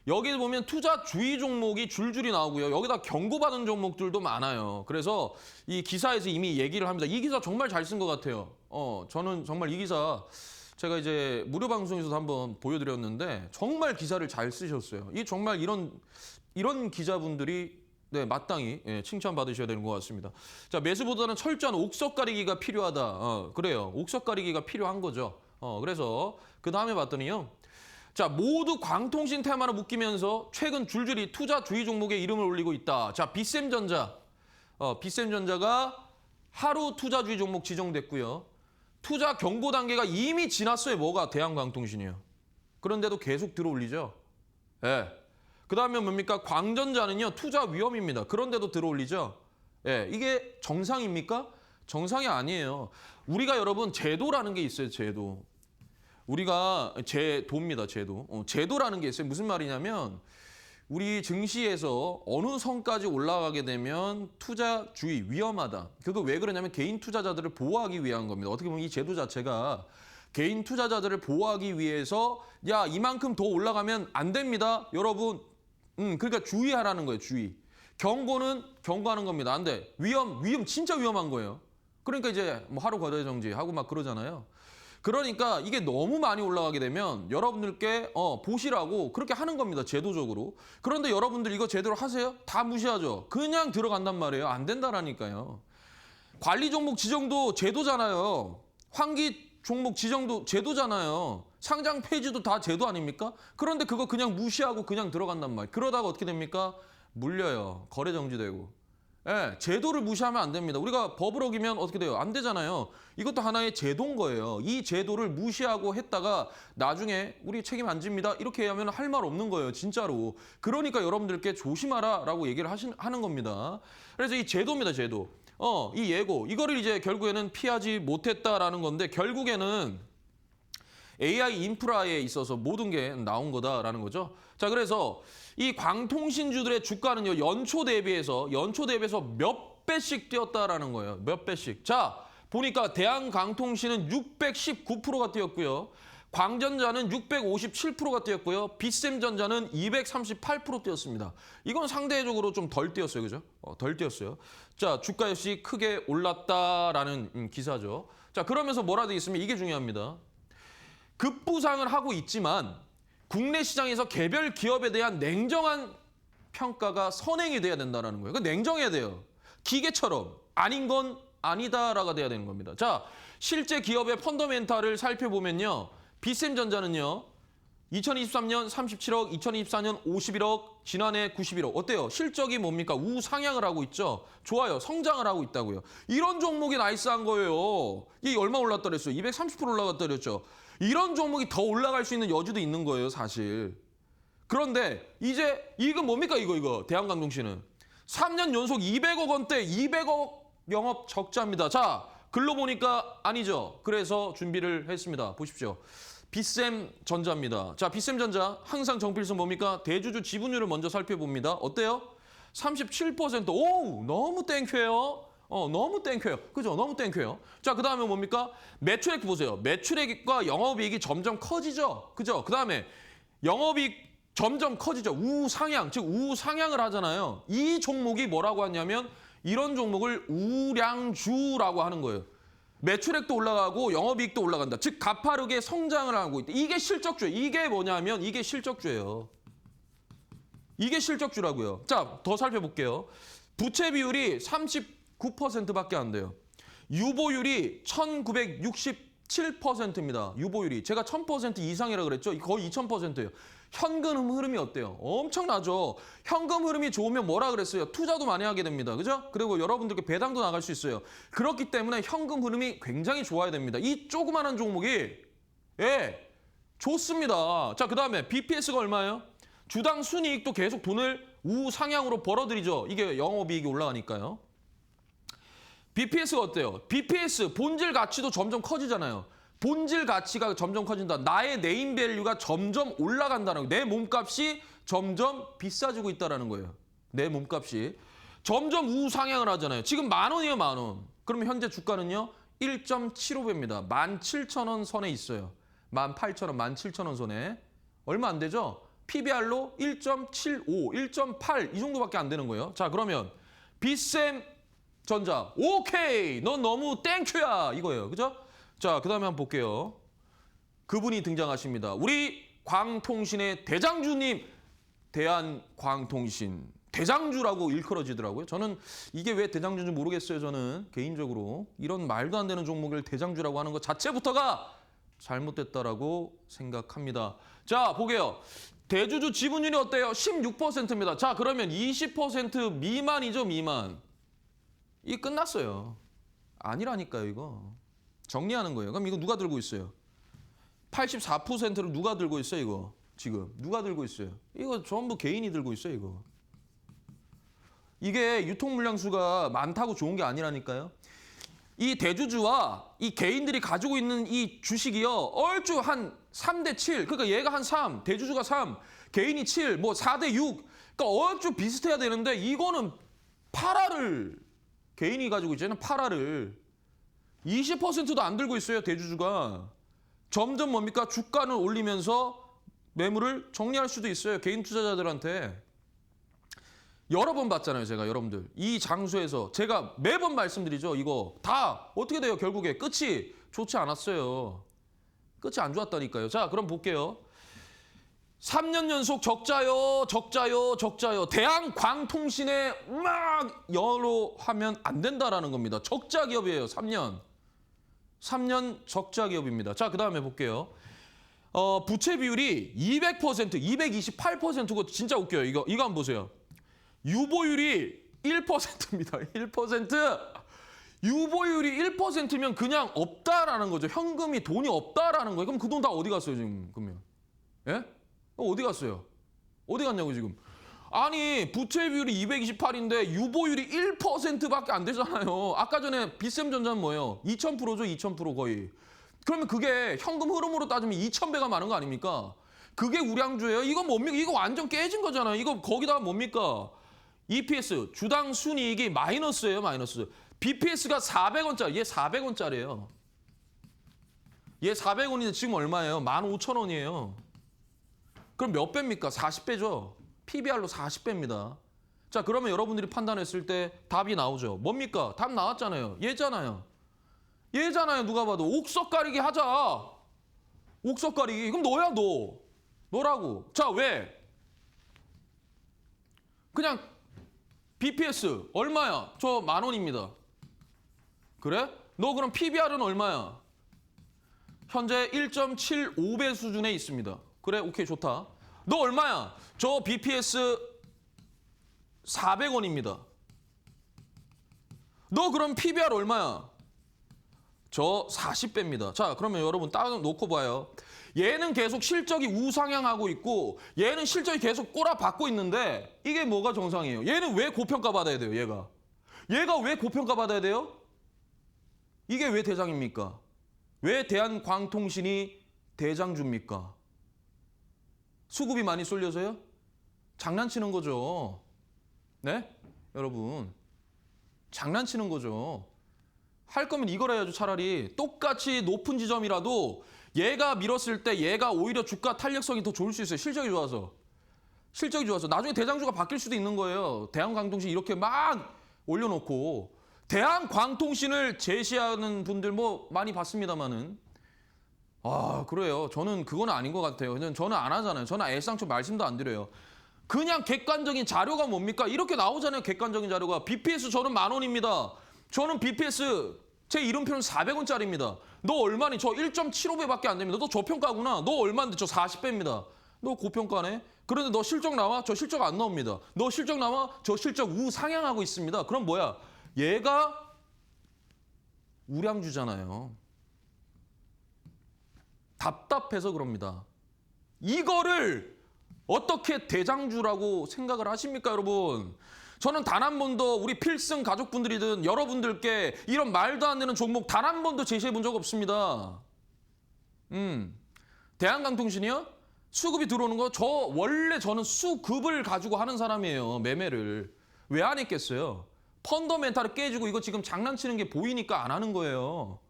여기 보면 투자주의 종목이 줄줄이 나오고요. 여기다 경고받은 종목들도 많아요. 그래서 이 기사에서 이미 얘기를 합니다. 이 기사 정말 잘 쓴 것 같아요. 저는 정말 이 기사 제가 이제 무료 방송에서도 한번 보여드렸는데 정말 기사를 잘 쓰셨어요. 이 정말 이런 기자분들이 마땅히 칭찬받으셔야 되는 것 같습니다. 자, 매수보다는 철저한 옥석 가리기가 필요하다. 그래요. 옥석 가리기가 필요한 거죠. 그래서 그 다음에 봤더니요. 자, 모두 광통신 테마로 묶이면서 최근 줄줄이 투자주의 종목에 이름을 올리고 있다. 자, 비샘전자. 비샘전자가 하루 투자주의 종목 지정됐고요. 투자 경고 단계가 이미 지났어요. 뭐가? 대한광통신이요. 그런데도 계속 들어올리죠. 예. 그다음에 뭡니까? 광전자는요. 투자 위험입니다. 그런데도 들어올리죠. 예. 이게 정상입니까? 정상이 아니에요. 우리가 여러분 제도라는 게 있어요. 제도. 우리가 제도입니다. 제도. 제도라는 게 있어요. 무슨 말이냐면 우리 증시에서 어느 선까지 올라가게 되면 투자주의 위험하다. 그거 왜 그러냐면 개인 투자자들을 보호하기 위한 겁니다. 어떻게 보면 이 제도 자체가 개인 투자자들을 보호하기 위해서 야 이만큼 더 올라가면 안 됩니다. 여러분 그러니까 주의하라는 거예요. 주의. 경고는 경고하는 겁니다. 안 돼. 위험 진짜 위험한 거예요. 그러니까 이제 뭐 하루 거래 정지하고 막 그러잖아요. 그러니까 이게 너무 많이 올라가게 되면 여러분들께 보시라고 그렇게 하는 겁니다. 제도적으로. 그런데 여러분들 이거 제대로 하세요? 다 무시하죠. 그냥 들어간단 말이에요. 안 된다라니까요. 관리 종목 지정도 제도잖아요. 환기 종목 지정도 제도잖아요. 상장 폐지도 다 제도 아닙니까? 그런데 그거 그냥 무시하고 그냥 들어간단 말이에요. 그러다가 어떻게 됩니까? 물려요. 거래 정지되고. 예, 제도를 무시하면 안 됩니다. 우리가 법을 어기면 어떻게 돼요? 안 되잖아요. 이것도 하나의 제도인 거예요. 이 제도를 무시하고 했다가 나중에 우리 책임 안 집니다. 이렇게 하면 할 말 없는 거예요. 진짜로. 그러니까 여러분들께 조심하라라고 얘기를 하는 겁니다. 그래서 이 제도입니다. 제도. 이 예고. 이거를 이제 결국에는 피하지 못했다라는 건데 결국에는 AI 인프라에 있어서 모든 게 나온 거다라는 거죠. 자, 그래서 이 광통신주들의 주가는요, 연초 대비해서 몇 배씩 뛰었다라는 거예요. 몇 배씩. 자, 보니까 대한광통신은 619%가 뛰었고요. 광전자는 657%가 뛰었고요. 빗셈전자는 238% 뛰었습니다. 이건 상대적으로 좀 덜 뛰었어요. 그죠? 덜 뛰었어요. 자, 주가 역시 크게 올랐다라는 기사죠. 자, 그러면서 뭐라 되어 있으면 이게 중요합니다. 급부상을 하고 있지만 국내 시장에서 개별 기업에 대한 냉정한 평가가 선행이 돼야 된다는 거예요. 냉정해야 돼요. 기계처럼 아닌 건 아니다라가 돼야 되는 겁니다. 자, 실제 기업의 펀더멘탈을 살펴보면요. 빗셈전자는요. 2023년 37억, 2024년 51억, 지난해 91억. 어때요? 실적이 뭡니까? 우상향을 하고 있죠. 좋아요. 성장을 하고 있다고요. 이런 종목이 나이스한 거예요. 이게 얼마 올랐다 그랬어요? 230% 올라갔다 그랬죠. 이런 종목이 더 올라갈 수 있는 여지도 있는 거예요, 사실. 그런데 이제 이건 뭡니까 이거 대한광통신은 3년 연속 200억 원대 200억 영업 적자입니다. 자, 글로 보니까 아니죠. 그래서 준비를 했습니다. 보십시오. 빗셈전자입니다. 자, 빗셈전자 항상 정필선 뭡니까? 대주주 지분율을 먼저 살펴봅니다. 어때요? 37%. 오, 너무 땡큐예요. 너무 땡큐예요. 그죠? 너무 땡큐예요. 자, 그 다음에 뭡니까? 매출액 보세요. 매출액과 영업이익이 점점 커지죠. 그죠? 그 다음에 영업이익 점점 커지죠. 우상향, 즉 우상향을 하잖아요. 이 종목이 뭐라고 하냐면 이런 종목을 우량주라고 하는 거예요. 매출액도 올라가고 영업이익도 올라간다. 즉 가파르게 성장을 하고 있다. 이게 실적주예요. 이게 뭐냐면 이게 실적주예요. 이게 실적주라고요. 자, 더 살펴볼게요. 부채 비율이 39%밖에 안 돼요. 유보율이 1967%입니다. 유보율이. 제가 1000% 이상이라 그랬죠. 거의 2000%예요. 현금 흐름이 어때요? 엄청나죠. 현금 흐름이 좋으면 뭐라 그랬어요? 투자도 많이 하게 됩니다. 그죠? 그리고 여러분들께 배당도 나갈 수 있어요. 그렇기 때문에 현금 흐름이 굉장히 좋아야 됩니다. 이 조그마한 종목이 좋습니다. 자, 그다음에 BPS가 얼마예요? 주당 순이익도 계속 돈을 우상향으로 벌어들이죠. 이게 영업이익이 올라가니까요. BPS가 어때요? BPS 본질 가치도 점점 커지잖아요. 본질 가치가 점점 커진다. 나의 네임밸류가 점점 올라간다는 거예요. 내 몸값이 점점 비싸지고 있다는 거예요. 내 몸값이. 점점 우상향을 하잖아요. 지금 10,000원이에요, 10,000원. 그러면 현재 주가는요. 1.75배입니다. 17,000원 선에 있어요. 18,000원, 17,000원 선에. 얼마 안 되죠? PBR로 1.75, 1.8 이 정도밖에 안 되는 거예요. 자, 그러면 빗셈전자. 오케이! 넌 너무 땡큐야! 이거예요. 그죠? 자, 그 다음에 한번 볼게요. 그분이 등장하십니다. 우리 광통신의 대장주님, 대한광통신. 대장주라고 일컬어지더라고요. 저는 이게 왜 대장주인지 모르겠어요. 저는 개인적으로. 이런 말도 안 되는 종목을 대장주라고 하는 것 자체부터가 잘못됐다라고 생각합니다. 자, 보게요. 대주주 지분율이 어때요? 16%입니다. 자, 그러면 20% 미만이죠, 미만. 이 끝났어요. 아니라니까요, 이거. 정리하는 거예요. 그럼 이거 누가 들고 있어요? 84%를 누가 들고 있어요, 이거? 지금 누가 들고 있어요? 이거 전부 개인이 들고 있어요, 이거. 이게 유통 물량 수가 많다고 좋은 게 아니라니까요. 이 대주주와 이 개인들이 가지고 있는 이 주식이요. 얼추 한 3대 7. 그러니까 얘가 한 3, 대주주가 3, 개인이 7, 뭐 4대 6. 그러니까 얼추 비슷해야 되는데 이거는 8화를 개인이 가지고 있잖아요. 8화를. 20%도 안 들고 있어요, 대주주가. 점점 뭡니까? 주가는 올리면서 매물을 정리할 수도 있어요. 개인 투자자들한테. 여러 번 봤잖아요, 제가 여러분들. 이 장소에서 제가 매번 말씀드리죠. 이거 다 어떻게 돼요? 결국에 끝이 좋지 않았어요. 끝이 안 좋았다니까요. 자, 그럼 볼게요. 3년 연속 적자요, 적자요, 적자요. 대한광통신에 막 연호하면 안 된다라는 겁니다. 적자 기업이에요, 3년. 3년 적자 기업입니다. 자, 그 다음에 볼게요. 부채 비율이 200%, 228%고 진짜 웃겨요. 이거 한번 보세요. 유보율이 1%입니다. 1%. 유보율이 1%면 그냥 없다라는 거죠. 현금이 돈이 없다라는 거예요. 그럼 그 돈 다 어디 갔어요, 지금? 그러면. 예? 어디 갔어요? 어디 갔냐고, 지금. 아니, 부채 비율이 228인데 유보율이 1%밖에 안 되잖아요. 아까 전에 비쌤전자는 뭐예요? 2000%죠, 2000% 거의. 그러면 그게 현금 흐름으로 따지면 2000배가 많은 거 아닙니까? 그게 우량주예요. 이건 뭡니까? 이거 완전 깨진 거잖아요. 이거 거기다가 뭡니까? EPS, 주당 순이익이 마이너스예요, 마이너스. BPS가 400원짜리, 얘 400원짜리예요. 얘 400원인데 지금 얼마예요? 15,000원이에요. 그럼 몇 배입니까? 40배죠. PBR로 40배입니다. 자, 그러면 여러분들이 판단했을 때 답이 나오죠. 뭡니까? 답 나왔잖아요. 얘잖아요. 얘잖아요, 누가 봐도. 옥석 가리기 하자. 옥석 가리기. 그럼 너야, 너. 너라고. 자, 왜? 그냥 BPS 얼마야? 저 10,000원입니다. 그래? 너 그럼 PBR은 얼마야? 현재 1.75배 수준에 있습니다. 그래, 오케이, 좋다. 너 얼마야? 저 BPS 400원입니다. 너 그럼 PBR 얼마야? 저 40배입니다. 자, 그러면 여러분 따로 놓고 봐요. 얘는 계속 실적이 우상향하고 있고 얘는 실적이 계속 꼬라박고 있는데 이게 뭐가 정상이에요? 얘는 왜 고평가 받아야 돼요, 얘가? 얘가 왜 고평가 받아야 돼요? 이게 왜 대장입니까? 왜 대한광통신이 대장주입니까? 수급이 많이 쏠려서요? 장난치는 거죠. 네? 여러분. 장난치는 거죠. 할 거면 이걸 해야죠, 차라리. 똑같이 높은 지점이라도 얘가 밀었을 때 얘가 오히려 주가 탄력성이 더 좋을 수 있어요. 실적이 좋아서. 실적이 좋아서. 나중에 대장주가 바뀔 수도 있는 거예요. 대한광통신 이렇게 막 올려놓고. 대한광통신을 제시하는 분들 뭐 많이 봤습니다만은. 아, 그래요. 저는 그건 아닌 것 같아요. 저는 안 하잖아요. 저는 애상초 말씀도 안 드려요. 그냥 객관적인 자료가 뭡니까? 이렇게 나오잖아요. 객관적인 자료가. BPS 저는 10,000원입니다. 저는 BPS 제 이름표는 400원짜리입니다. 너 얼마니? 저 1.75배밖에 안 됩니다. 너 저평가구나. 너 얼마인데? 저 40배입니다. 너 고평가네. 그런데 너 실적 나와? 저 실적 안 나옵니다. 너 실적 나와? 저 실적 우상향하고 있습니다. 그럼 뭐야? 얘가 우량주잖아요. 답답해서 그럽니다. 이거를 어떻게 대장주라고 생각을 하십니까, 여러분? 저는 단 한 번도 우리 필승 가족분들이든 여러분들께 이런 말도 안 되는 종목 단 한 번도 제시해 본 적 없습니다. 대한광통신이요? 수급이 들어오는 거 원래 저는 수급을 가지고 하는 사람이에요. 매매를. 왜 안 했겠어요? 펀더멘탈을 깨지고 이거 지금 장난치는 게 보이니까 안 하는 거예요.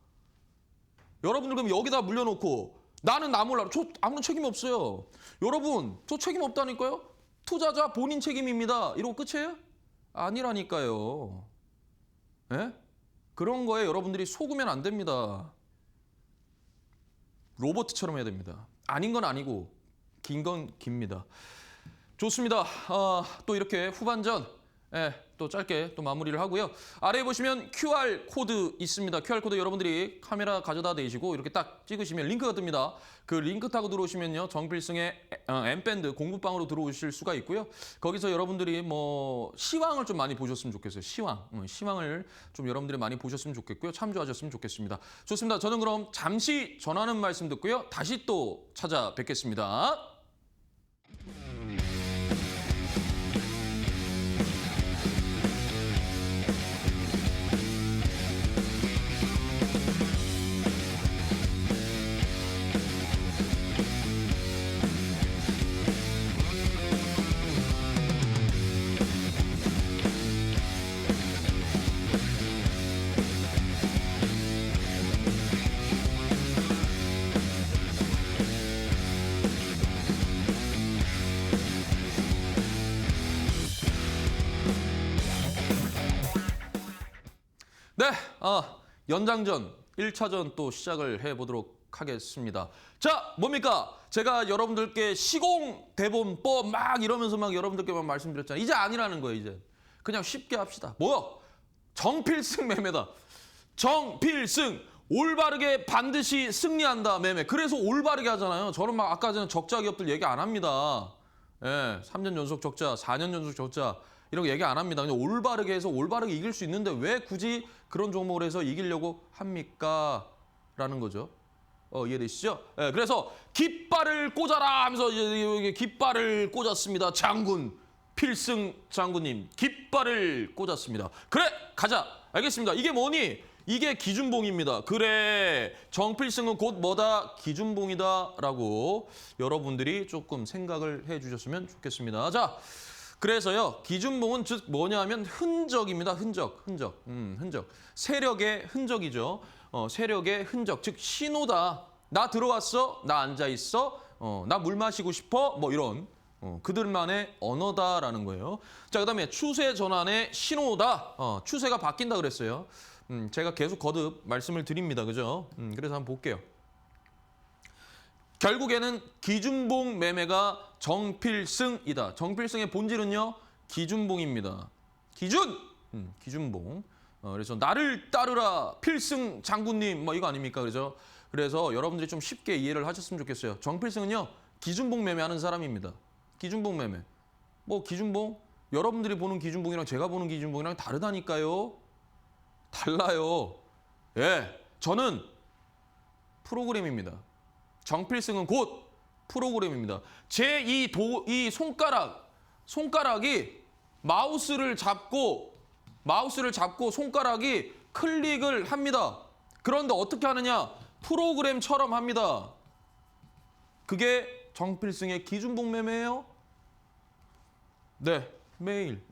여러분들 그럼 여기다 물려놓고 나는 나 몰라. 저 아무런 책임 없어요. 여러분, 저 책임 없다니까요? 투자자 본인 책임입니다. 이러고 끝이에요? 아니라니까요. 예? 그런 거에 여러분들이 속으면 안 됩니다. 로봇처럼 해야 됩니다. 아닌 건 아니고 긴 건 깁니다. 좋습니다. 또 이렇게 후반전 또 짧게 또 마무리를 하고요. 아래에 보시면 QR 코드 있습니다. QR 코드 여러분들이 카메라 가져다 대시고 이렇게 딱 찍으시면 링크가 뜹니다. 그 링크 타고 들어오시면요. 정필승의 M밴드 공부방으로 들어오실 수가 있고요. 거기서 여러분들이 뭐 시황을 좀 많이 보셨으면 좋겠어요. 시황을 좀 여러분들이 많이 보셨으면 좋겠고요. 참조하셨으면 좋겠습니다. 좋습니다. 저는 그럼 잠시 전하는 말씀 듣고요. 다시 또 찾아뵙겠습니다. 네, 연장전 1차전 또 시작을 해보도록 하겠습니다. 자, 뭡니까? 제가 여러분들께 시공 대본법 막 이러면서 막 여러분들께만 말씀드렸잖아요. 이제 아니라는 거예요, 이제. 그냥 쉽게 합시다. 뭐요? 정필승 매매다. 정필승! 올바르게 반드시 승리한다, 매매. 그래서 올바르게 하잖아요. 저는 막 아까 전에 적자 기업들 얘기 안 합니다. 3년 연속 적자, 4년 연속 적자. 이런 거 얘기 안 합니다. 그냥 올바르게 해서 올바르게 이길 수 있는데 왜 굳이 그런 종목을 해서 이기려고 합니까? 라는 거죠. 이해되시죠? 그래서 깃발을 꽂아라 하면서 이제 깃발을 꽂았습니다. 장군, 필승 장군님 깃발을 꽂았습니다. 그래, 가자. 알겠습니다. 이게 뭐니? 이게 기준봉입니다. 그래, 정필승은 곧 뭐다? 기준봉이다라고 여러분들이 조금 생각을 해주셨으면 좋겠습니다. 자. 그래서요, 기준봉은 즉 뭐냐 하면 흔적입니다. 흔적. 세력의 흔적이죠. 세력의 흔적, 즉 신호다. 나 들어왔어, 나 앉아있어, 나 물 마시고 싶어, 뭐 이런 그들만의 언어다라는 거예요. 자, 그다음에 추세 전환의 신호다. 추세가 바뀐다 그랬어요. 제가 계속 거듭 말씀을 드립니다. 그죠? 그래서 한번 볼게요. 결국에는 기준봉 매매가 정필승이다. 정필승의 본질은요, 기준봉입니다. 기준봉. 그래서 나를 따르라, 필승 장군님, 뭐 이거 아닙니까? 그래서 여러분들이 좀 쉽게 이해를 하셨으면 좋겠어요. 정필승은요, 기준봉 매매하는 사람입니다. 기준봉 매매. 뭐 기준봉? 여러분들이 보는 기준봉이랑 제가 보는 기준봉이랑 다르다니까요. 달라요. 저는 프로그램입니다. 정필승은 곧 프로그램입니다. 제 이 손가락이 마우스를 잡고 손가락이 클릭을 합니다. 그런데 어떻게 하느냐? 프로그램처럼 합니다. 그게 정필승의 기준봉 매매예요? 네. 매일.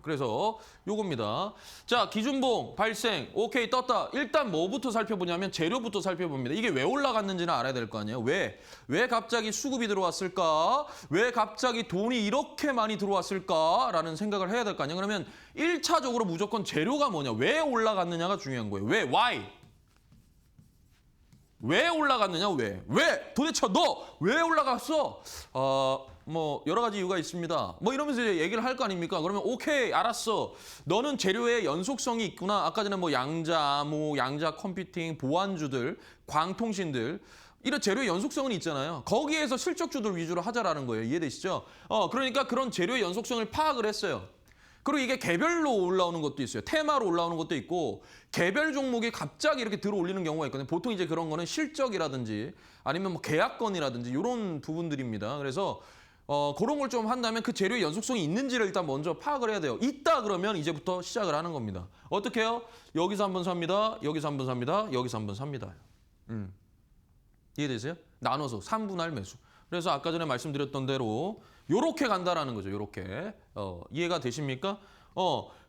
그래서 요겁니다. 자, 기준봉 발생. 오케이, 떴다. 일단 뭐부터 살펴보냐면 재료부터 살펴봅니다. 이게 왜 올라갔는지는 알아야 될 거 아니에요. 왜 갑자기 수급이 들어왔을까? 왜 갑자기 돈이 이렇게 많이 들어왔을까라는 생각을 해야 될 거 아니에요. 그러면 1차적으로 무조건 재료가 뭐냐? 왜 올라갔느냐가 중요한 거예요. 왜? Why? 왜 올라갔느냐? 왜? 도대체 너 왜 올라갔어? 뭐 여러 가지 이유가 있습니다. 뭐 이러면서 이제 얘기를 할 거 아닙니까? 그러면 오케이, 알았어. 너는 재료의 연속성이 있구나. 아까 전에 뭐 양자, 양자 컴퓨팅, 보안주들, 광통신들 이런 재료의 연속성은 있잖아요. 거기에서 실적주들 위주로 하자라는 거예요. 이해되시죠? 그러니까 그런 재료의 연속성을 파악을 했어요. 그리고 이게 개별로 올라오는 것도 있어요. 테마로 올라오는 것도 있고 개별 종목이 갑자기 이렇게 들어올리는 경우가 있거든요. 보통 이제 그런 거는 실적이라든지 아니면 뭐 계약건이라든지 이런 부분들입니다. 그래서 그런 걸 좀 한다면 그 재료의 연속성이 있는지를 일단 먼저 파악을 해야 돼요. 있다 그러면 이제부터 시작을 하는 겁니다. 어떻게 해요? 여기서 한번 삽니다. 여기서 한번 삽니다. 여기서 한번 삽니다. 이해되세요? 나눠서 3분할 매수. 그래서 아까 전에 말씀드렸던 대로 요렇게 간다라는 거죠. 요렇게. 이해가 되십니까?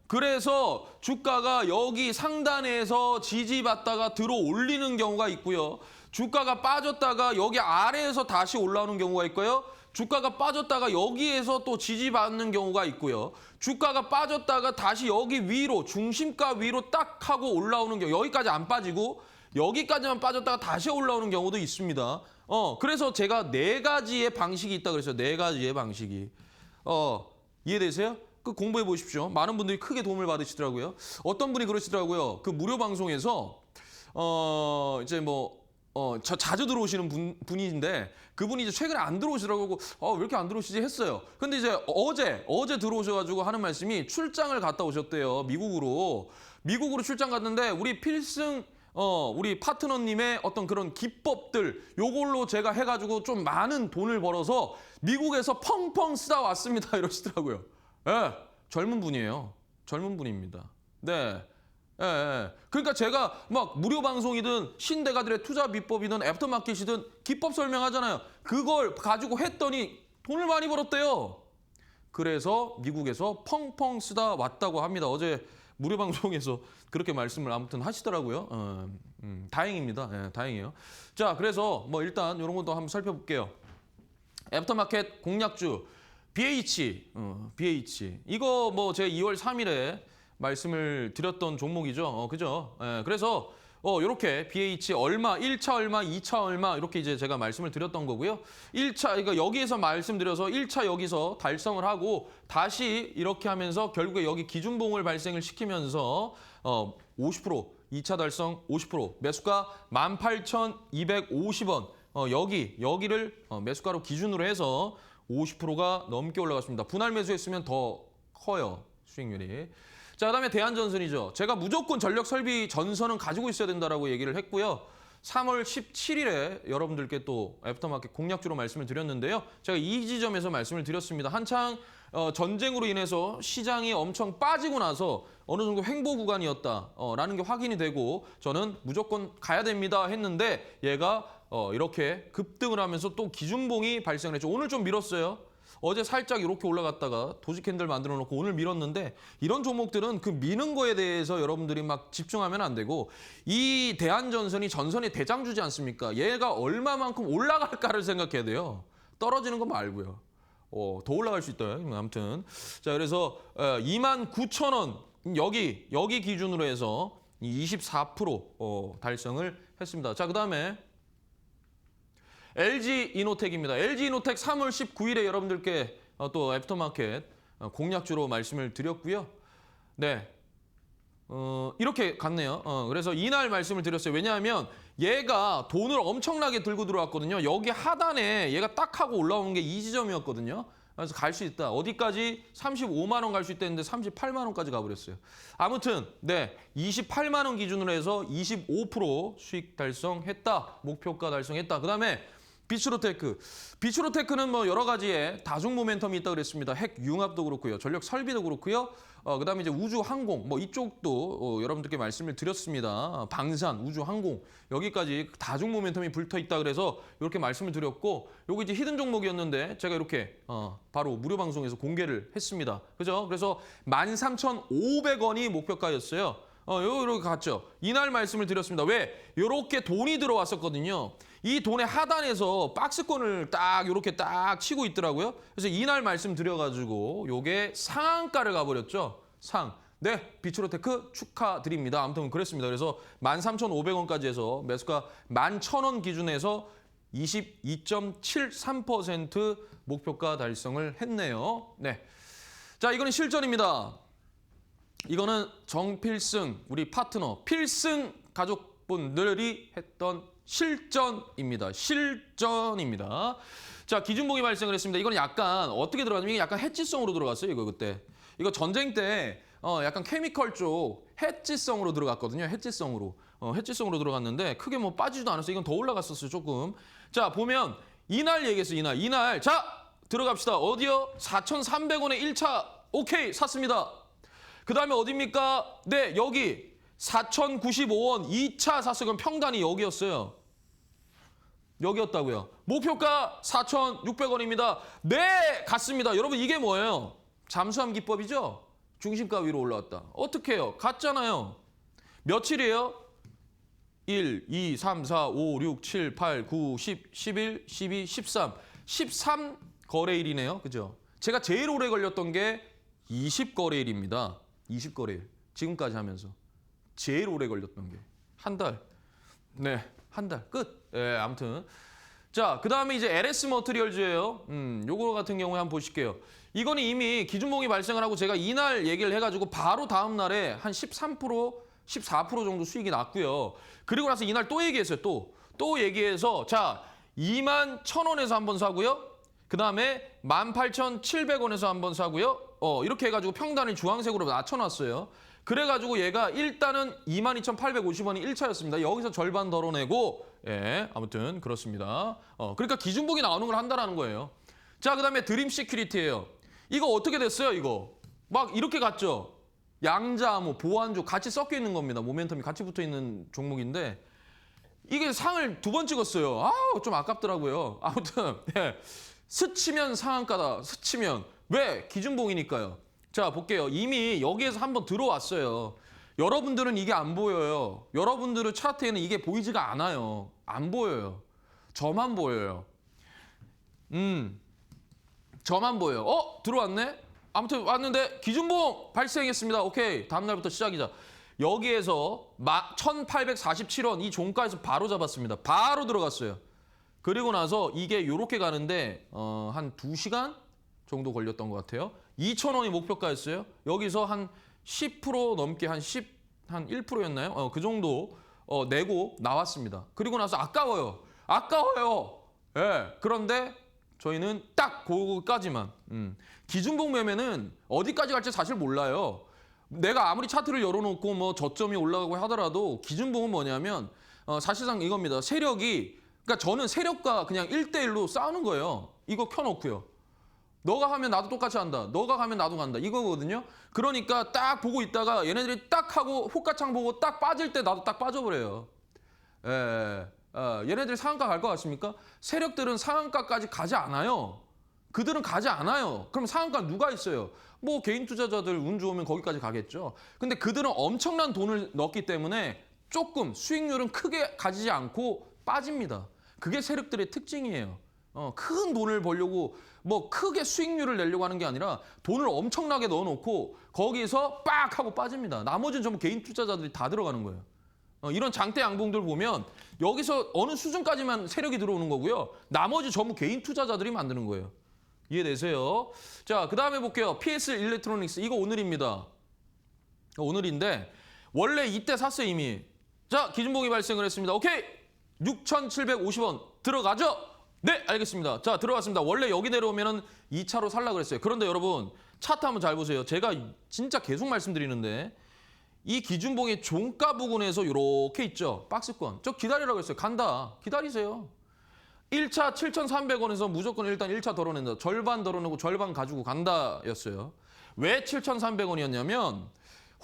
그래서 주가가 여기 상단에서 지지받다가 들어 올리는 경우가 있고요. 주가가 빠졌다가 여기 아래에서 다시 올라오는 경우가 있고요. 주가가 빠졌다가 여기에서 또 지지받는 경우가 있고요. 주가가 빠졌다가 다시 여기 위로, 중심가 위로 딱 하고 올라오는 경우, 여기까지 안 빠지고 여기까지만 빠졌다가 다시 올라오는 경우도 있습니다. 그래서 제가 4가지의 방식이 있다 그랬어요. 4가지의 방식이. 이해되세요? 그 공부해 보십시오. 많은 분들이 크게 도움을 받으시더라고요. 어떤 분이 그러시더라고요. 그 무료 방송에서 이제 자주 들어오시는 분인데 그분이 이제 최근에 안 들어오시더라고. 왜 이렇게 안 들어오시지 했어요. 근데 이제 어제 들어오셔가지고 하는 말씀이 출장을 갔다 오셨대요. 미국으로 출장 갔는데 우리 필승 우리 파트너님의 어떤 그런 기법들 요걸로 제가 해가지고 좀 많은 돈을 벌어서 미국에서 펑펑 쓰다 왔습니다. 이러시더라고요. 예, 젊은 분이에요. 젊은 분입니다. 네. 예. 그러니까 제가 막 무료 방송이든 신대가들의 투자 비법이든 애프터마켓이든 기법 설명하잖아요. 그걸 가지고 했더니 돈을 많이 벌었대요. 그래서 미국에서 펑펑 쓰다 왔다고 합니다. 어제 무료 방송에서 그렇게 말씀을 아무튼 하시더라고요. 다행입니다. 예, 다행이에요. 자, 그래서 일단 이런 것도 한번 살펴볼게요. 애프터마켓 공략주 BH. 이거 제 2월 3일에 말씀을 드렸던 종목이죠. 그죠? 예, 그래서 이렇게 BH 얼마, 1차 얼마, 2차 얼마 이렇게 이제 제가 말씀을 드렸던 거고요. 1차 그러니까 여기에서 말씀드려서 1차 여기서 달성을 하고 다시 이렇게 하면서 결국에 여기 기준봉을 발생을 시키면서 50% 2차 달성 50% 매수가 18,250원 여기를 매수가로 기준으로 해서 50%가 넘게 올라갔습니다. 분할 매수했으면 더 커요. 수익률이. 자, 그다음에 대한전선이죠. 제가 무조건 전력 설비 전선은 가지고 있어야 된다라고 얘기를 했고요. 3월 17일에 여러분들께 또 애프터마켓 공략주로 말씀을 드렸는데요. 제가 이 지점에서 말씀을 드렸습니다. 한창 전쟁으로 인해서 시장이 엄청 빠지고 나서 어느 정도 횡보 구간이었다라는 게 확인이 되고 저는 무조건 가야 됩니다 했는데 얘가 이렇게 급등을 하면서 또 기준봉이 발생을 했죠. 오늘 좀 밀었어요. 어제 살짝 이렇게 올라갔다가 도지 캔들 만들어 놓고 오늘 밀었는데 이런 종목들은 그 미는 거에 대해서 여러분들이 막 집중하면 안 되고 이 대한전선이 전선의 대장주지 않습니까? 얘가 얼마만큼 올라갈까를 생각해야 돼요. 떨어지는 거 말고요. 더 올라갈 수 있다. 아무튼 자, 그래서 29,000원 여기 기준으로 해서 24% 달성을 했습니다. 자, 그다음에 LG이노텍입니다. LG이노텍 3월 19일에 여러분들께 또 애프터마켓 공략주로 말씀을 드렸고요. 네, 이렇게 갔네요. 그래서 이날 말씀을 드렸어요. 왜냐하면 얘가 돈을 엄청나게 들고 들어왔거든요. 여기 하단에 얘가 딱 하고 올라오는 게 이 지점이었거든요. 그래서 갈 수 있다. 어디까지? 35만 원 갈 수 있다는데 38만 원까지 가버렸어요. 아무튼 네, 28만 원 기준으로 해서 25% 수익 달성했다. 목표가 달성했다. 그다음에 비추로테크는 여러 가지의 다중 모멘텀이 있다고 그랬습니다. 핵 융합도 그렇고요. 전력 설비도 그렇고요. 그다음에 이제 우주 항공 이쪽도 여러분들께 말씀을 드렸습니다. 방산, 우주 항공 여기까지 다중 모멘텀이 불터 있다 그래서 이렇게 말씀을 드렸고 요거 이제 히든 종목이었는데 제가 이렇게 바로 무료 방송에서 공개를 했습니다. 그죠? 그래서 13,500원이 목표가였어요. 이렇게 갔죠. 이날 말씀을 드렸습니다. 왜? 이렇게 돈이 들어왔었거든요. 이 돈의 하단에서 박스권을 딱 이렇게 딱 치고 있더라고요. 그래서 이날 말씀드려가지고 요게 상한가를 가버렸죠. 네, 비추로테크 축하드립니다. 아무튼 그랬습니다. 그래서 13,500원까지 해서 매수가 11,000원 기준에서 22.73% 목표가 달성을 했네요. 네, 자, 이거는 실전입니다. 이거는 정필승 우리 파트너 필승 가족분들이 했던 실전입니다. 자, 기준봉이 발생을 했습니다. 이건 약간 어떻게 들어갔냐면 이게 약간 해지성으로 들어갔어요. 이거 그때. 이거 전쟁 때 약간 케미컬 쪽 해지성으로 들어갔거든요. 해지성으로 들어갔는데 크게 빠지지도 않았어요. 이건 더 올라갔었어요. 조금. 자, 보면 이날 얘기했어요. 이날. 자, 들어갑시다. 어디요? 4,300원에 1차 오케이 샀습니다. 그 다음에 어디입니까? 네, 여기 4,095원 2차 샀어요. 그럼 평단이 여기였어요. 여기였다고요. 목표가 4,600원입니다. 네, 갔습니다. 여러분 이게 뭐예요? 잠수함 기법이죠? 중심가 위로 올라왔다. 어떻게 해요? 갔잖아요. 며칠이에요? 1, 2, 3, 4, 5, 6, 7, 8, 9, 10, 11, 12, 13. 13 거래일이네요. 그죠? 제가 제일 오래 걸렸던 게 20거래일입니다. 20거래일. 지금까지 하면서. 제일 오래 걸렸던 게. 한 달. 네, 한 달. 끝. 예, 아무튼. 자, 그 다음에 이제 LS 머티리얼즈예요. 요거 같은 경우에 한번 보실게요. 이거는 이미 기준봉이 발생을 하고 제가 이날 얘기를 해가지고 바로 다음 날에 한 13%, 14% 정도 수익이 났고요. 그리고 나서 이날 또 얘기했어요. 또 얘기해서 자 21,000원에서 한번 사고요. 그 다음에 18,700원에서 한번 사고요. 이렇게 해가지고 평단을 주황색으로 낮춰놨어요. 그래가지고 얘가 일단은 22,850원이 1차였습니다. 여기서 절반 덜어내고 예, 아무튼 그렇습니다. 그러니까 기준봉이 나오는 걸 한다라는 거예요. 자, 그다음에 드림 시큐리티예요. 이거 어떻게 됐어요, 이거? 막 이렇게 갔죠? 양자암호, 보안조 같이 섞여 있는 겁니다. 모멘텀이 같이 붙어 있는 종목인데 이게 상을 2번 찍었어요. 아우, 좀 아깝더라고요. 아무튼 예, 스치면 상한가다. 스치면. 왜? 기준봉이니까요. 자, 볼게요. 이미 여기에서 한번 들어왔어요. 여러분들은 이게 안 보여요. 여러분들은 차트에는 이게 보이지가 않아요. 안 보여요. 저만 보여요. 저만 보여요. 들어왔네? 아무튼 왔는데 기준봉 발생했습니다. 오케이. 다음 날부터 시작이자. 여기에서 1,847원 이 종가에서 바로 잡았습니다. 바로 들어갔어요. 그리고 나서 이게 이렇게 가는데 한 2시간 정도 걸렸던 것 같아요. 2,000원이 목표가였어요. 여기서 한 10% 넘게 한 1%였나요? 그 정도 내고 나왔습니다. 그리고 나서 아까워요. 예. 그런데 저희는 딱 그거까지만. 기준봉 매매는 어디까지 갈지 사실 몰라요. 내가 아무리 차트를 열어놓고 뭐 저점이 올라가고 하더라도 기준봉은 뭐냐면 사실상 이겁니다. 그러니까 저는 세력과 그냥 1대1로 싸우는 거예요. 이거 켜놓고요. 너가 하면 나도 똑같이 한다. 너가 가면 나도 간다. 이거거든요. 그러니까 딱 보고 있다가 얘네들이 딱 하고 호가창 보고 딱 빠질 때 나도 딱 빠져버려요. 얘네들 상한가 갈 것 같습니까? 세력들은 상한가까지 가지 않아요. 그들은 가지 않아요. 그럼 상한가 누가 있어요? 뭐 개인 투자자들 운 좋으면 거기까지 가겠죠. 근데 그들은 엄청난 돈을 넣기 때문에 조금 수익률은 크게 가지지 않고 빠집니다. 그게 세력들의 특징이에요. 큰 돈을 벌려고 뭐 크게 수익률을 내려고 하는 게 아니라 돈을 엄청나게 넣어놓고 거기서 빡 하고 빠집니다. 나머지는 전부 개인 투자자들이 다 들어가는 거예요. 이런 장대 양봉들 보면 여기서 어느 수준까지만 세력이 들어오는 거고요. 나머지 전부 개인 투자자들이 만드는 거예요. 이해되세요? 자, 그 다음에 볼게요. PS 일렉트로닉스. 이거 오늘입니다. 오늘인데 원래 이때 샀어요 이미. 자, 기준봉이 발생을 했습니다. 오케이. 6,750원 들어가죠? 네, 알겠습니다. 자, 들어갔습니다. 원래 여기 내려오면은 2차로 살라 그랬어요. 그런데 여러분 차트 한번 잘 보세요. 제가 진짜 계속 말씀드리는데 이 기준봉의 종가 부근에서 이렇게 있죠. 박스권. 저 기다리라고 했어요. 간다. 기다리세요. 1차 7,300원에서 무조건 일단 1차 덜어낸다. 절반 덜어내고 절반 가지고 간다였어요. 왜 7,300원이었냐면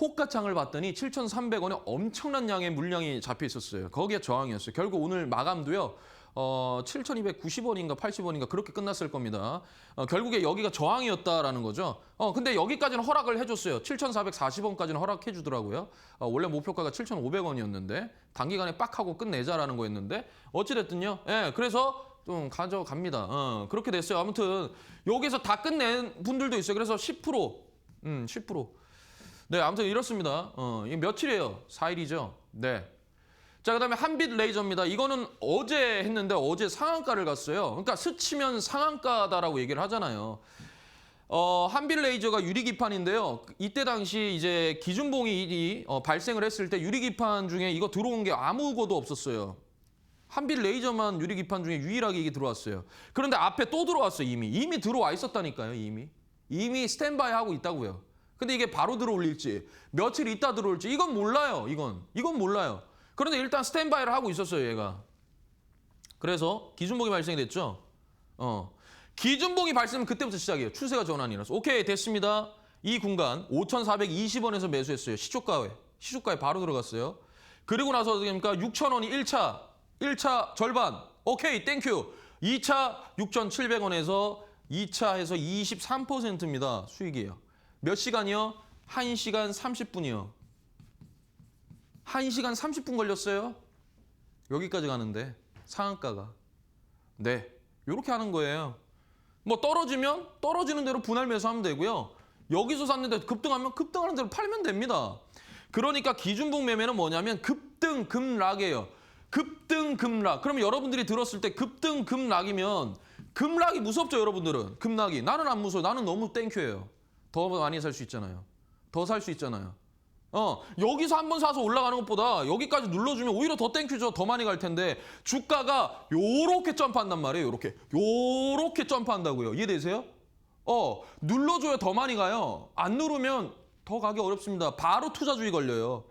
호가창을 봤더니 7,300원에 엄청난 양의 물량이 잡혀 있었어요. 거기에 저항이었어요. 결국 오늘 마감도요. 7,290원인가 80원인가 그렇게 끝났을 겁니다. 결국에 여기가 저항이었다라는 거죠. 근데 여기까지는 허락을 해줬어요. 7,440원까지는 허락해 주더라고요. 원래 목표가가 7,500원이었는데 단기간에 빡 하고 끝내자라는 거였는데 어찌됐든요. 예, 그래서 좀 가져갑니다. 그렇게 됐어요. 아무튼 여기서 다 끝낸 분들도 있어요. 그래서 10%, 10%. 네, 아무튼 이렇습니다. 이게 며칠이에요? 4일이죠. 네. 자, 그다음에 한빛 레이저입니다. 이거는 어제 했는데 어제 상한가를 갔어요. 그러니까 스치면 상한가다라고 얘기를 하잖아요. 한빛 레이저가 유리기판인데요. 이때 당시 이제 기준봉이 발생을 했을 때 유리기판 중에 이거 들어온 게 아무것도 없었어요. 한빛 레이저만 유리기판 중에 유일하게 이게 들어왔어요. 그런데 앞에 또 들어왔어요. 이미 들어와 있었다니까요. 이미 스탠바이 하고 있다고요. 근데 이게 바로 들어올릴지 며칠 있다 들어올지 이건 몰라요. 이건 몰라요. 그런데 일단 스탠바이를 하고 있었어요, 얘가. 그래서 기준봉이 발생이 됐죠. 기준봉이 발생은 그때부터 시작이에요. 추세가 전환이라서. 오케이, 됐습니다. 이 공간 5,420원에서 매수했어요. 시초가에 바로 들어갔어요. 그리고 나서 어떻게 됩니까? 6,000원이 1차 절반. 오케이, 땡큐. 2차 6,700원에서 2차 해서 23%입니다. 수익이에요. 몇 시간이요? 1시간 30분이요. 1시간 30분 걸렸어요. 여기까지 가는데 상한가가. 네, 이렇게 하는 거예요. 뭐 떨어지면 떨어지는 대로 분할 매수하면 되고요. 여기서 샀는데 급등하면 급등하는 대로 팔면 됩니다. 그러니까 기준봉 매매는 뭐냐면 급등 급락이에요. 급등 급락. 그러면 여러분들이 들었을 때 급등 급락이면 급락이 무섭죠, 여러분들은. 급락이. 나는 안 무서워요. 나는 너무 땡큐예요. 더 많이 살 수 있잖아요. 더 살 수 있잖아요. 여기서 한 번 사서 올라가는 것보다 여기까지 눌러주면 오히려 더 땡큐죠. 더 많이 갈 텐데 주가가 요렇게 점프한단 말이에요. 요렇게 점프한다고요. 이해되세요? 눌러줘야 더 많이 가요. 안 누르면 더 가기 어렵습니다. 바로 투자주의 걸려요.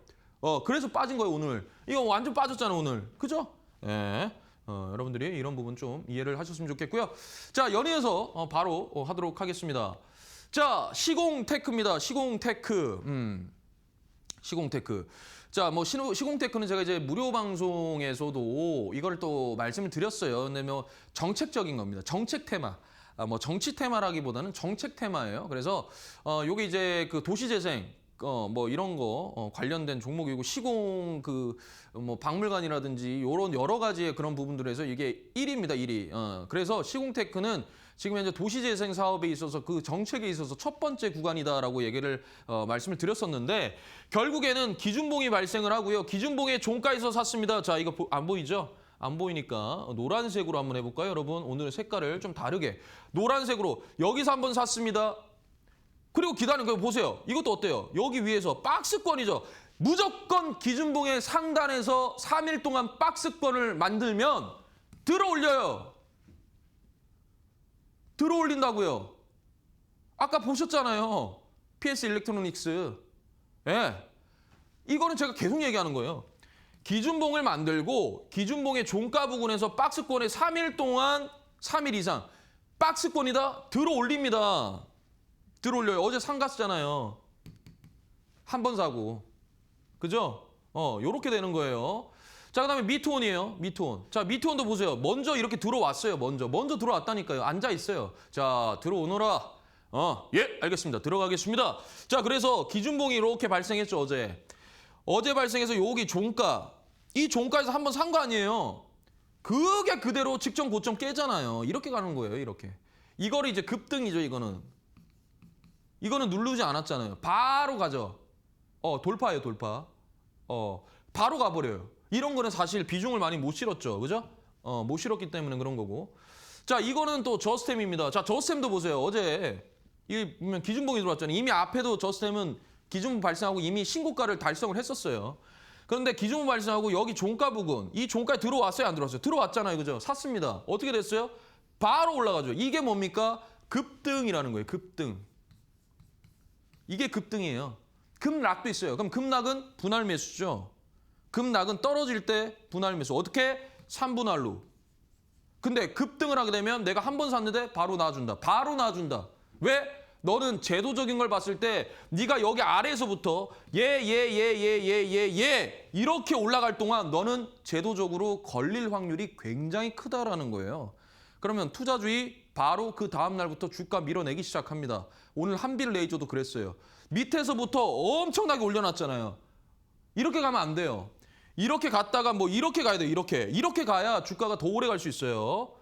그래서 빠진 거예요, 오늘. 이거 완전 빠졌잖아, 오늘. 그죠? 예. 여러분들이 이런 부분 좀 이해를 하셨으면 좋겠고요. 자, 연이어서 바로 하도록 하겠습니다. 자, 시공테크입니다. 시공테크. 시공테크. 자, 뭐 시공테크는 제가 이제 무료 방송에서도 이걸 또 말씀을 드렸어요. 근데 뭐 정책적인 겁니다. 정책 테마. 뭐 정치 테마라기보다는 정책 테마예요. 그래서 요게 이제 그 도시재생 뭐 이런 거 관련된 종목이고 시공 뭐 박물관이라든지 요런 여러 가지의 그런 부분들에서 이게 1위입니다. 1위. 그래서 시공테크는 지금 현재 도시재생 사업에 있어서 그 정책에 있어서 첫 번째 구간이다라고 얘기를 말씀을 드렸었는데 결국에는 기준봉이 발생을 하고요. 기준봉의 종가에서 샀습니다. 자, 이거 안 보이죠? 안 보이니까 노란색으로 한번 해볼까요, 여러분? 오늘 색깔을 좀 다르게. 노란색으로 여기서 한번 샀습니다. 그리고 기다리는 거 보세요. 이것도 어때요? 여기 위에서 박스권이죠. 무조건 기준봉의 상단에서 3일 동안 박스권을 만들면 들어올려요. 들어올린다고요. 아까 보셨잖아요. PS 일렉트로닉스. 예. 이거는 제가 계속 얘기하는 거예요. 기준봉을 만들고 기준봉의 종가 부근에서 박스권에 3일 동안 3일 이상 박스권이다 들어올립니다. 들어올려요. 어제 상 갔잖아요. 한 번 사고. 그죠? 요렇게 되는 거예요. 자, 그다음에 미트온이에요. 미트온. 자, 미트온도 보세요. 먼저 이렇게 들어왔어요. 먼저 들어왔다니까요. 앉아 있어요. 자, 들어오너라. 예, 알겠습니다. 들어가겠습니다. 자, 그래서 기준봉이 이렇게 발생했죠, 어제. 어제 발생해서 여기 종가. 이 종가에서 한 번 산 거 아니에요. 그게 그대로 직전 고점 깨잖아요. 이렇게 가는 거예요, 이렇게. 이거를 이제 급등이죠, 이거는. 이거는 누르지 않았잖아요. 바로 가죠. 돌파예요, 돌파. 바로 가버려요. 이런 거는 사실 비중을 많이 못 실었죠. 그죠? 못 실었기 때문에 그런 거고. 자, 이거는 또 저스템입니다. 자, 저스템도 보세요. 어제 이 보면 기준봉이 들어왔잖아요. 이미 앞에도 저스템은 기준봉 발생하고 이미 신고가를 달성을 했었어요. 그런데 기준봉 발생하고 여기 종가 부근, 이 종가에 들어왔어요, 안 들어왔어요? 들어왔잖아요. 그죠? 샀습니다. 어떻게 됐어요? 바로 올라가죠. 이게 뭡니까? 급등이라는 거예요. 급등. 이게 급등이에요. 급락도 있어요. 그럼 급락은 분할 매수죠. 급락은 떨어질 때 분할 매수. 어떻게? 3분할로. 근데 급등을 하게 되면 내가 한 번 샀는데 바로 놔준다. 바로 놔준다. 왜? 너는 제도적인 걸 봤을 때 네가 여기 아래에서부터 이렇게 올라갈 동안 너는 제도적으로 걸릴 확률이 굉장히 크다라는 거예요. 그러면 투자주의 바로 그 다음 날부터 주가 밀어내기 시작합니다. 오늘 한빌레이저도 그랬어요. 밑에서부터 엄청나게 올려놨잖아요. 이렇게 가면 안 돼요. 이렇게 갔다가 뭐 이렇게 가야 돼요. 이렇게 가야 주가가 더 오래 갈 수 있어요.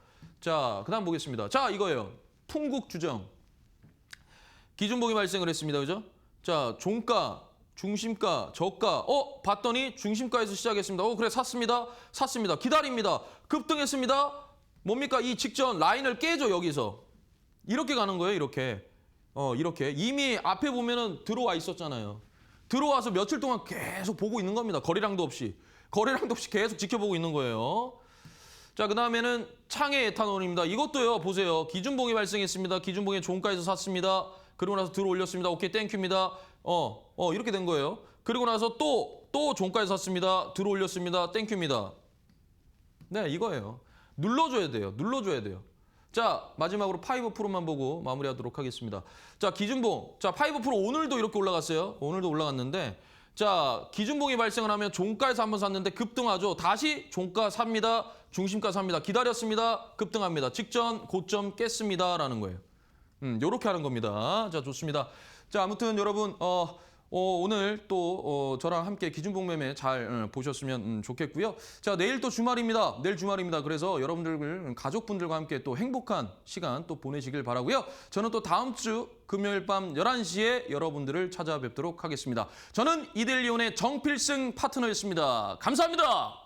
자, 그다음 보겠습니다. 자, 이거예요. 풍국주정. 기준봉이 발생을 했습니다. 그죠? 자, 종가, 중심가, 저가. 봤더니 중심가에서 시작했습니다. 그래, 샀습니다. 기다립니다. 급등했습니다. 뭡니까? 이 직전 라인을 깨죠, 여기서. 이렇게 가는 거예요, 이렇게. 이렇게. 이미 앞에 보면은 들어와 있었잖아요. 들어와서 며칠 동안 계속 보고 있는 겁니다. 거래량도 없이 계속 지켜보고 있는 거예요. 자, 그다음에는 창해 에탄올입니다. 이것도요, 보세요. 기준봉이 발생했습니다. 기준봉의 종가에서 샀습니다. 그리고 나서 들어올렸습니다. 오케이, 땡큐입니다. 이렇게 된 거예요. 그리고 나서 또 종가에서 샀습니다. 들어올렸습니다. 땡큐입니다. 네, 이거예요. 눌러줘야 돼요. 자, 마지막으로 5%만 보고 마무리하도록 하겠습니다. 자, 기준봉. 자, 5% 오늘도 이렇게 올라갔어요. 오늘도 올라갔는데, 자, 기준봉이 발생을 하면 종가에서 한번 샀는데 급등하죠. 다시 종가 삽니다. 중심가 삽니다. 기다렸습니다. 급등합니다. 직전 고점 깼습니다라는 거예요. 요렇게 하는 겁니다. 자, 좋습니다. 자, 아무튼 여러분 오늘 또 저랑 함께 기준봉 매매 잘 보셨으면 좋겠고요. 자, 내일 또 주말입니다. 내일 주말입니다. 그래서 여러분들 가족분들과 함께 또 행복한 시간 또 보내시길 바라고요. 저는 또 다음 주 금요일 밤 11시에 여러분들을 찾아뵙도록 하겠습니다. 저는 이데일리온의 정필승 파트너였습니다. 감사합니다.